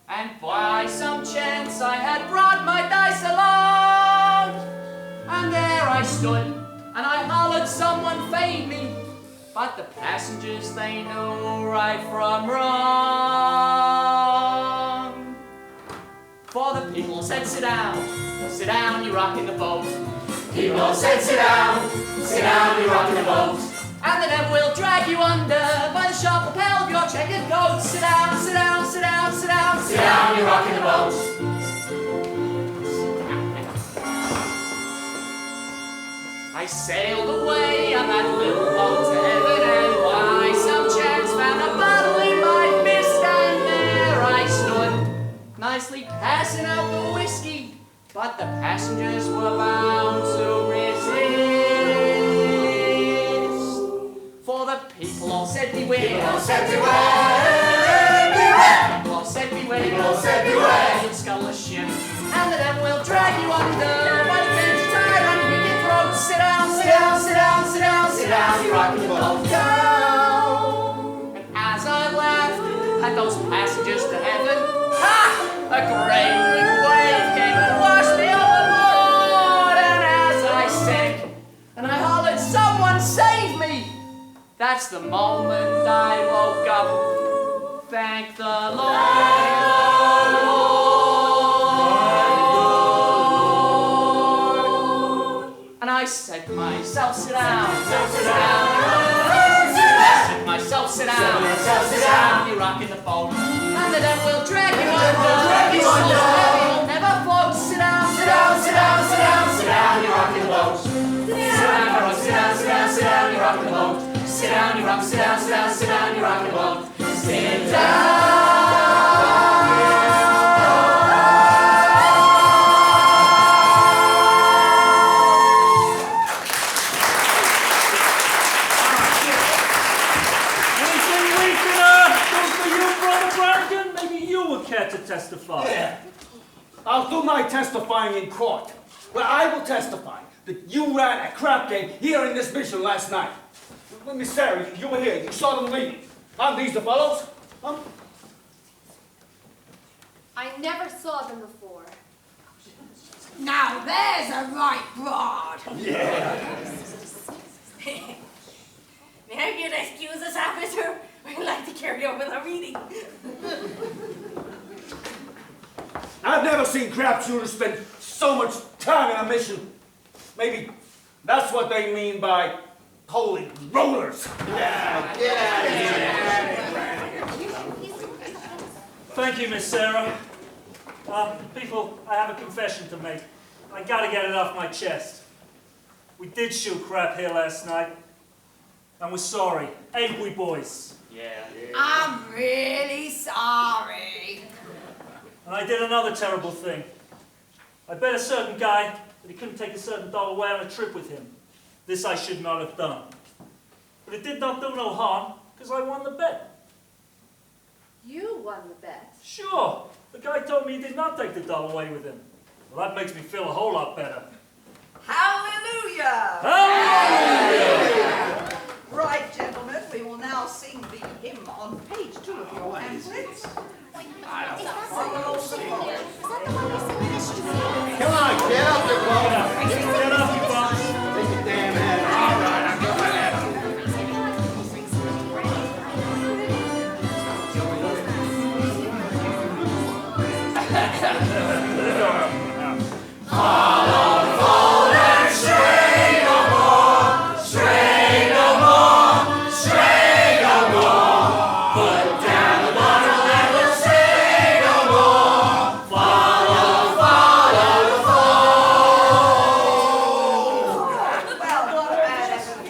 and by some chance I had brought my dice along. And there I stood, and I hollered someone fade me, but the passengers, they knew right from wrong. For the people said, sit down, you're rocking the boat. People said, sit down, you're rocking the boat. And the devil will drag you under by the sharp lapel of your checkered coat. Sit down, you're rocking the boat. I sailed away on that little boat to heaven, and by some chance found a bottle in my fist, and there I stood, nicely passing out the whiskey, but the passengers were bound to resist. For the people all said beware, people all said beware, people all said beware, people all said beware, you'll scull a ship, and the devil will drag you under by the fins of tied on your wicked throat. Sit down, you're rocking the boat down. And as I laughed at those passengers to heaven, ha! A great big wave came and washed me overboard, and as I sank, and I hollered, someone save me! That's the moment I woke up. Thank the Lord. And I said to myself, sit down, I said to myself, sit down, you're rocking the boat, and the devil will drag you under, he's so heavy, he'll never float. Sit down, you're rocking the boat. Sit down, you're rocking the boat. Sit down, you're rocking the boat. Sit down. To testify. Yeah. I'll do my testifying in court, where I will testify that you ran a crap game here in this mission last night. Miss Sarah, you were here. You saw them leaving. Aren't these the fellows? Huh? I never saw them before. Now there's a right broad. Yeah. Now you'd excuse us, officer. We'd like to carry on with our reading. I've never seen crap shooters spend so much time in a mission. Maybe that's what they mean by holy rollers. Thank you, Miss Sarah. People, I have a confession to make. I gotta get it off my chest. We did shoot crap here last night, and we're sorry. Ain't we, boys? Yeah. I'm really sorry. And I did another terrible thing. I bet a certain guy that he couldn't take a certain dog away on a trip with him. This I should not have done. But it did not do no harm, because I won the bet. You won the bet. Sure. The guy told me he did not take the doll away with him. Well, that makes me feel a whole lot better. Hallelujah! Hallelujah! Right, gentlemen, we will now sing the hymn on page 2 of your pamphlets. Come on, get up there, Bob. Get up, you bum. Take your damn head. All right, I'm going Follow, fold, and stray no more. Stray no more. Stray no more. Put down the bottle and we'll stray no more. Follow, follow the fold. Well, not a bad effort.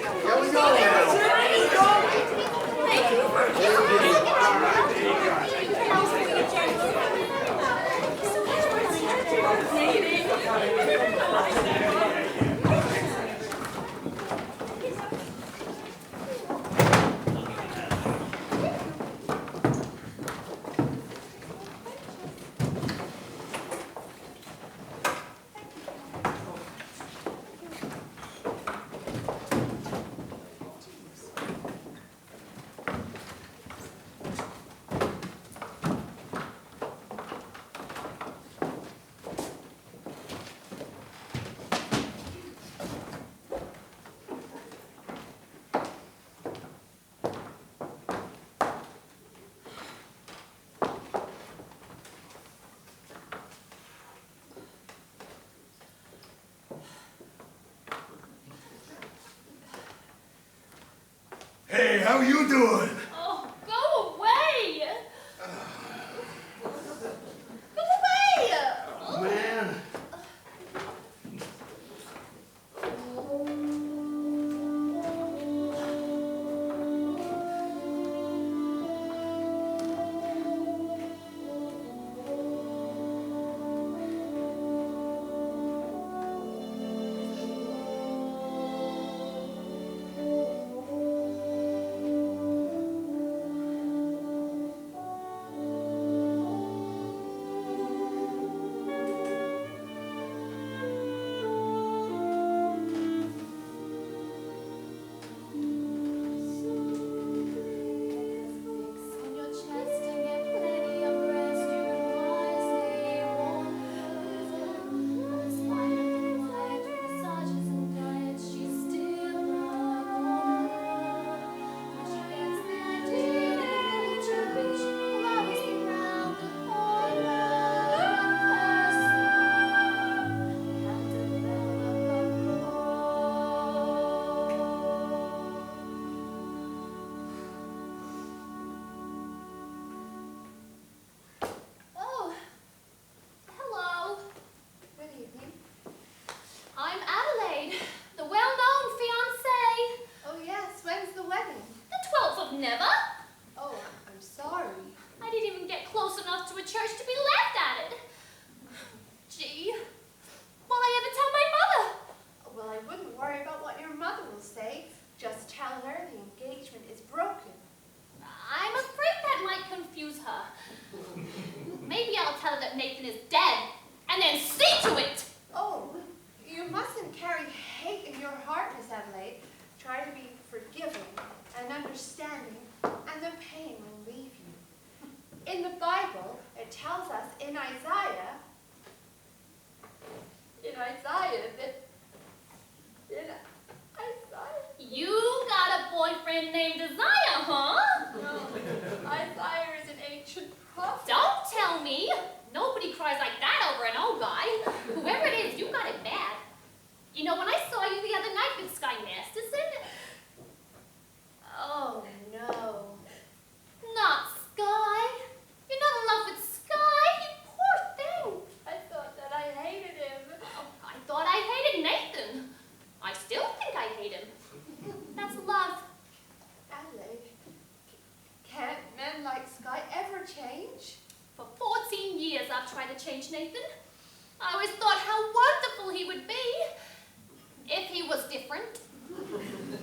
How you doing? Oh, go away! Go away! Oh, man. On your chest and get plenty of rest. You can wisely warn in spite of the quiet massages and diets, she's still not gone. She gets the idea that the church will always be round the corner. Have to develop a Oh, hello. Good evening. I'm Adelaide, the well-known fiancée. Oh yes, when's the wedding? The 12th of never. Oh, I'm sorry. I didn't even get close enough to a church to be laughed at it. Gee, will I ever tell my mother? Well, I wouldn't worry about what your mother will say. Just tell her the engagement is broken. I'm afraid that might confuse her. Maybe I'll tell her that Nathan is dead, and then see to it. Oh, you mustn't carry hate in your heart, Miss Adelaide. Try to be forgiving and understanding, and the pain will leave you. In the Bible, it tells us in Isaiah that You got a boyfriend named Isaiah, huh? No, Isaiah is an ancient prophet. Don't tell me. Nobody cries like that over an old guy. Whoever it is, you got it bad. You know, when I saw you the other night with Sky Masterson... Oh, no. Not Sky. You're not in love with Sky, you poor thing. I thought that I hated him. Oh, I thought I hated Nathan. I still think I hate him. That's love. Adelaide, can't men like Sky ever change? For 14 years I've tried to change Nathan. I always thought how wonderful he would be if he was different.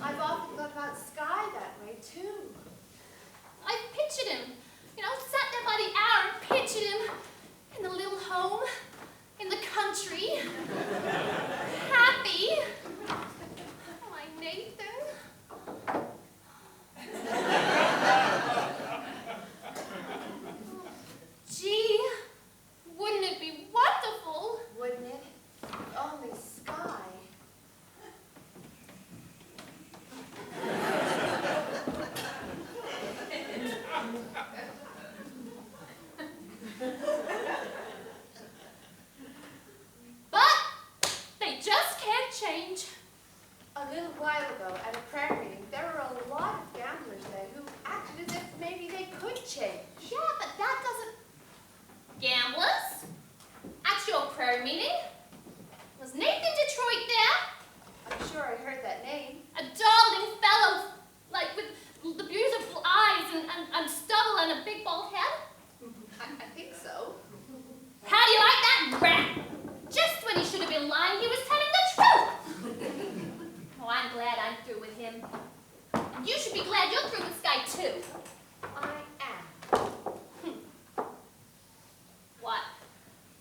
I've often thought about Sky that way, too. I've pictured him, you know, sat there by the hour and pictured him in the little home, in the country, happy. My Nathan. Gee, wouldn't it be wonderful? Wouldn't it? If only Sky. But they just can't change. A little while ago, at a prayer meeting, there were a lot of gamblers there who acted as if maybe they could change. Yeah, but that doesn't... Gamblers? At your prayer meeting? Was Nathan Detroit there? I'm sure I heard that name. A darling fellow, like with the beautiful eyes and stubble and a big bald head? I think so. How do you like that rat? Just when he should have been lying, he was telling the truth. Oh, I'm glad I'm through with him. And you should be glad you're through with Sky, too. I am. What?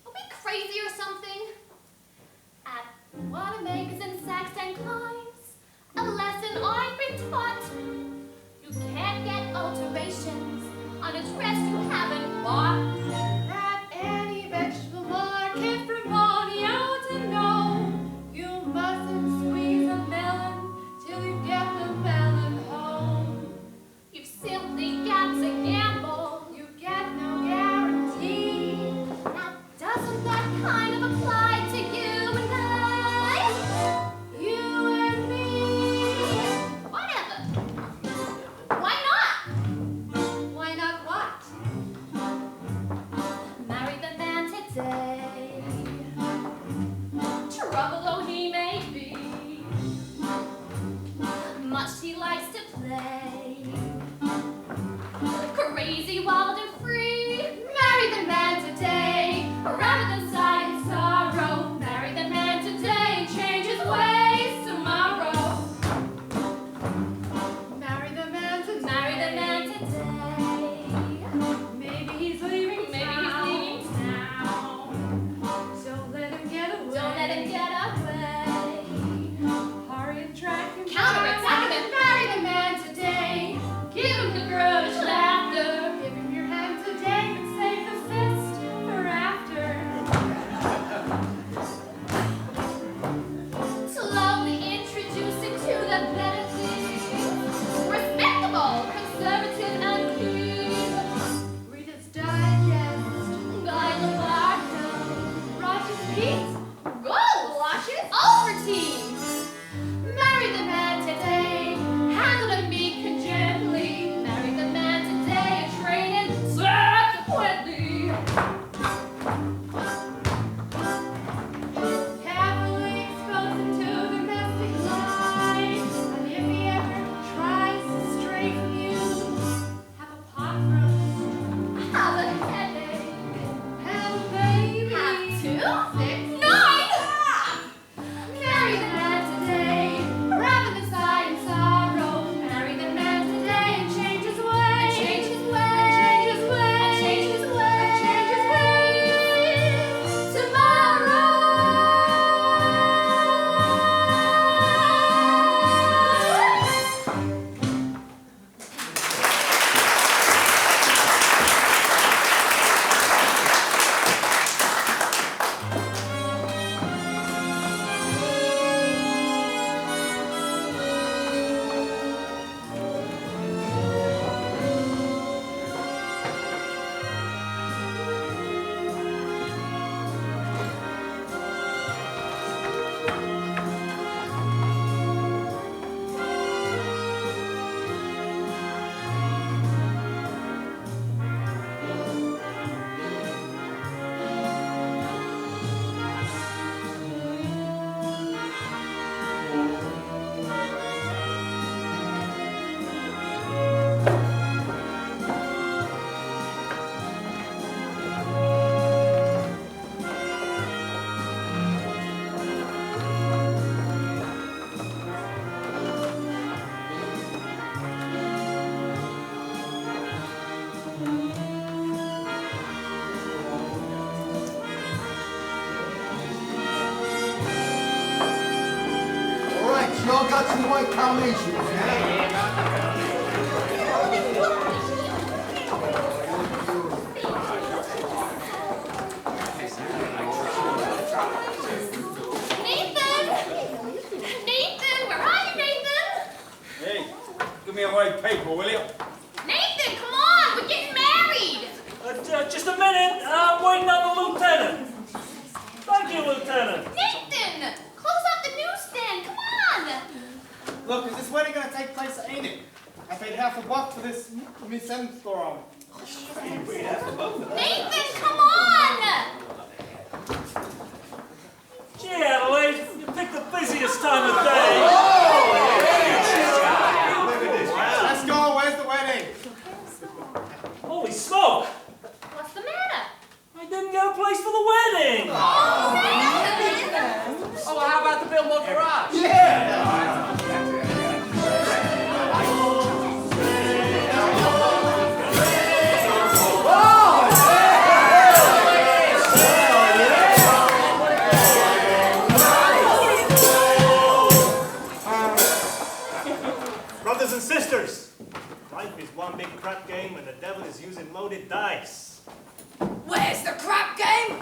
Are we crazy or something? and white carnations. Nathan, where are you, Nathan? Hey, give me a white paper, will you? Nathan, come on, we're getting married. Just a minute, I'm waiting on the lieutenant. Thank you, Lieutenant. Nathan, close up the newsstand, come on. Look, is this wedding gonna take place, ain't it? I paid $50 for this Miss M store. Nathan, come on. Gee, Adelaide, you picked the busiest time of day. Let's go, where's the wedding? Holy smoke! What's the matter? I didn't get a place for the wedding! Oh, well, how about the Billboard Garage? Yeah! Brothers and sisters, life is one big crap game and the devil is using loaded dice. Where's the crap game?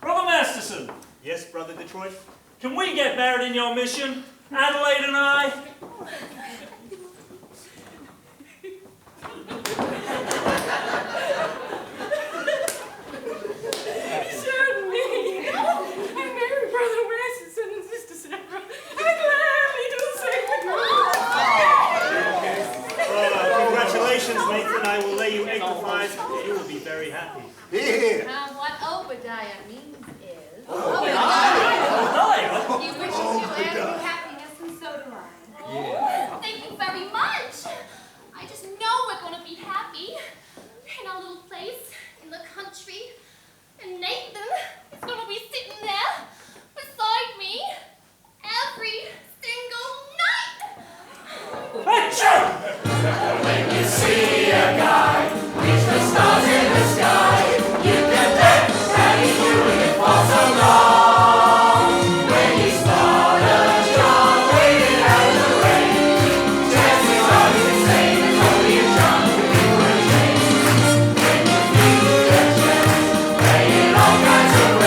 Brother Masterson, Yes, Brother Detroit? can we get married in your mission? Adelaide and I? Certainly. I'm married, Brother Masterson and Sister Sarah. I'd gladly do the same. Congratulations, Nathan. I will lay you egg to flies. You will be very happy. What Obadiah means is... Obadiah? He wishes you every happiness, and so do I. Oh, thank you very much. I just know we're going to be happy in our little place in the country. And Nathan is going to be sitting there beside me every single night. When you see a guy reach the stars in the sky, you can bet that he's doing it for so long. When you spot a job waiting out the rain, chances are he's insane and only a John could do a change. When you feel the chance, playing all kinds of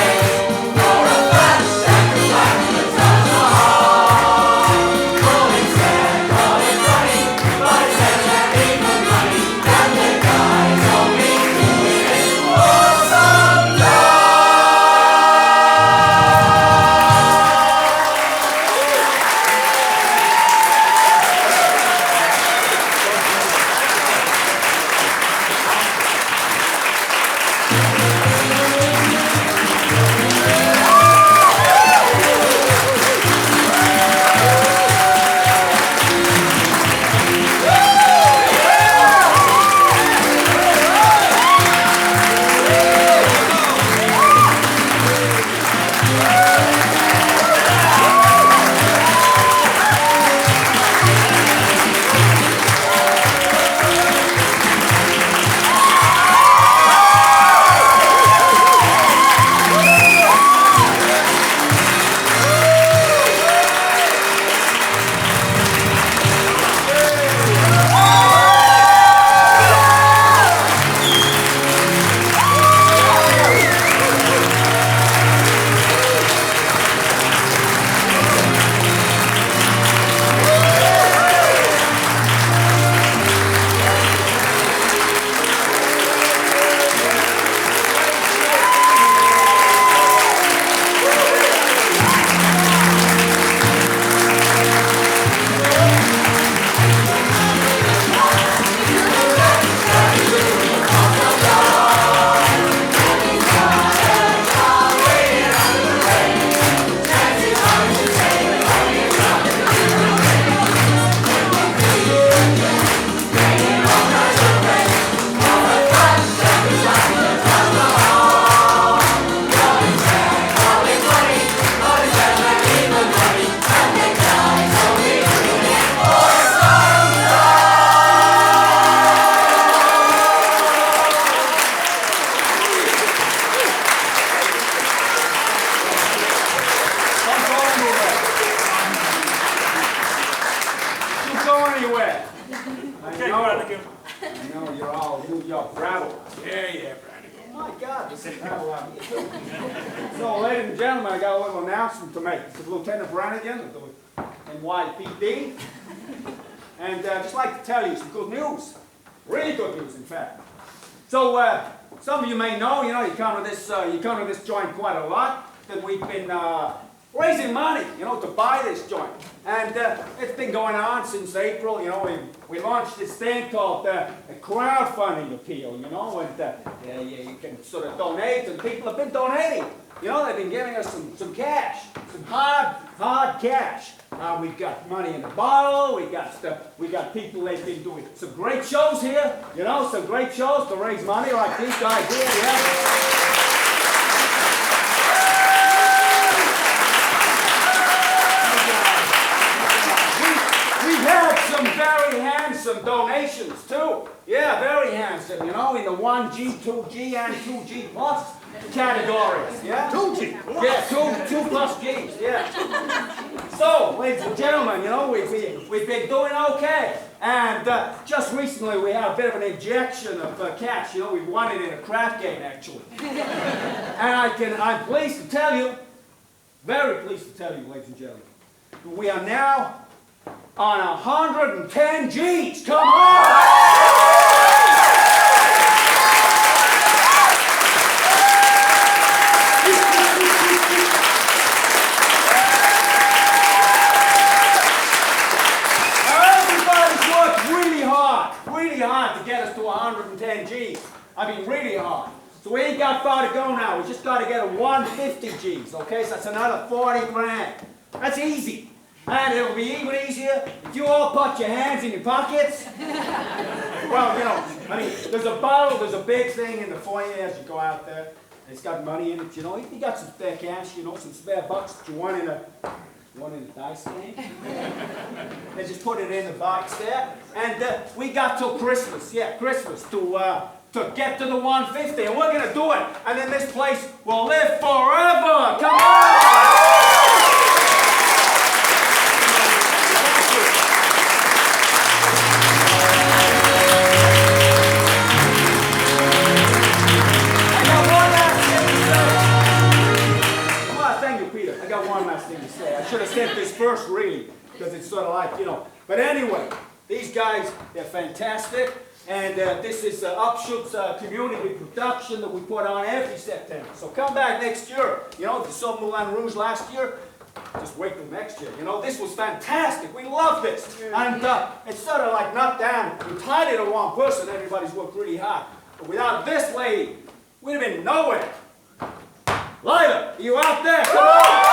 I know you're all New York Brattle. Yeah, Brannigan. Oh my God, this is Brattle out here too. So, ladies and gentlemen, I got a little announcement to make. This is Lieutenant Brannigan of the NYPD. And I'd just like to tell you some good news. Really good news, in fact. So, some of you may know, you come to this joint quite a lot, that we've been raising money, to buy this joint. And it's been going on since April, we launched this thing called a crowdfunding appeal, and you can sort of donate, and people have been donating. They've been giving us some cash, some hard cash. We've got money in the bottle, we got people, they've been doing some great shows here, some great shows to raise money like these guys here, We've had some very handsome donations too. Yeah, very handsome, in the 1G, 2G, and 2G plus categories. Yeah? 2G? Yeah, 2 plus Gs, yeah. So, ladies and gentlemen, we've been doing okay. And just recently we had a bit of an injection of cash. We won it in a crap game, actually. And I'm pleased to tell you, very pleased to tell you, ladies and gentlemen, we are now on 110 Gs. Come on! Really hard to get us to 110 Gs. I mean, really hard. So we ain't got far to go now. We just got to get a 150 Gs, okay? So that's another 40 grand. That's easy. And it'll be even easier if you all put your hands in your pockets. Well, there's a bottle, there's a big thing in the foyer as you go out there. It's got money in it, you got some spare cash, some spare bucks that you want in a dice game. They just put it in the box there. And we got till Christmas, Christmas, to get to the 150. And we're going to do it. And then this place will live forever. Come on! I should have said this first, really, because it's sort of like, But anyway, these guys, they're fantastic. And this is Upshoot's community production that we put on every September. So come back next year. If you saw Moulin Rouge last year, just wait till next year. This was fantastic. We love this. And it's sort of like not down. We tied it to one person. Everybody's worked really hard. But without this lady, we'd have been nowhere. Lila, you out there? Come on!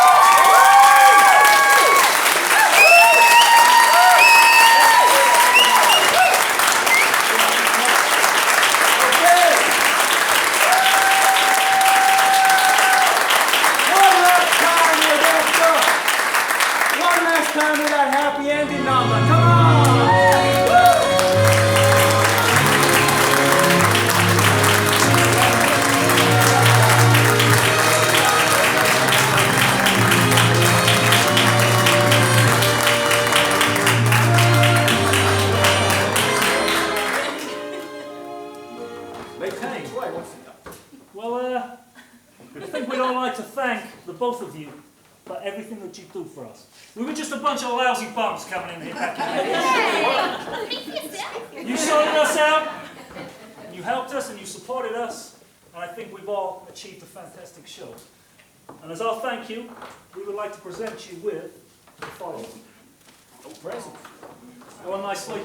Time with that happy ending number. Come on! Lieutenant, what's it up? Well, I think we'd all like to thank the both of you for everything that you do for us. We were just a bunch of lousy bums coming in here back in the day. You sorted us out, and you helped us, and you supported us, and I think we've all achieved a fantastic show. And as our thank you, we would like to present you with the following. Presents. One nice sleep.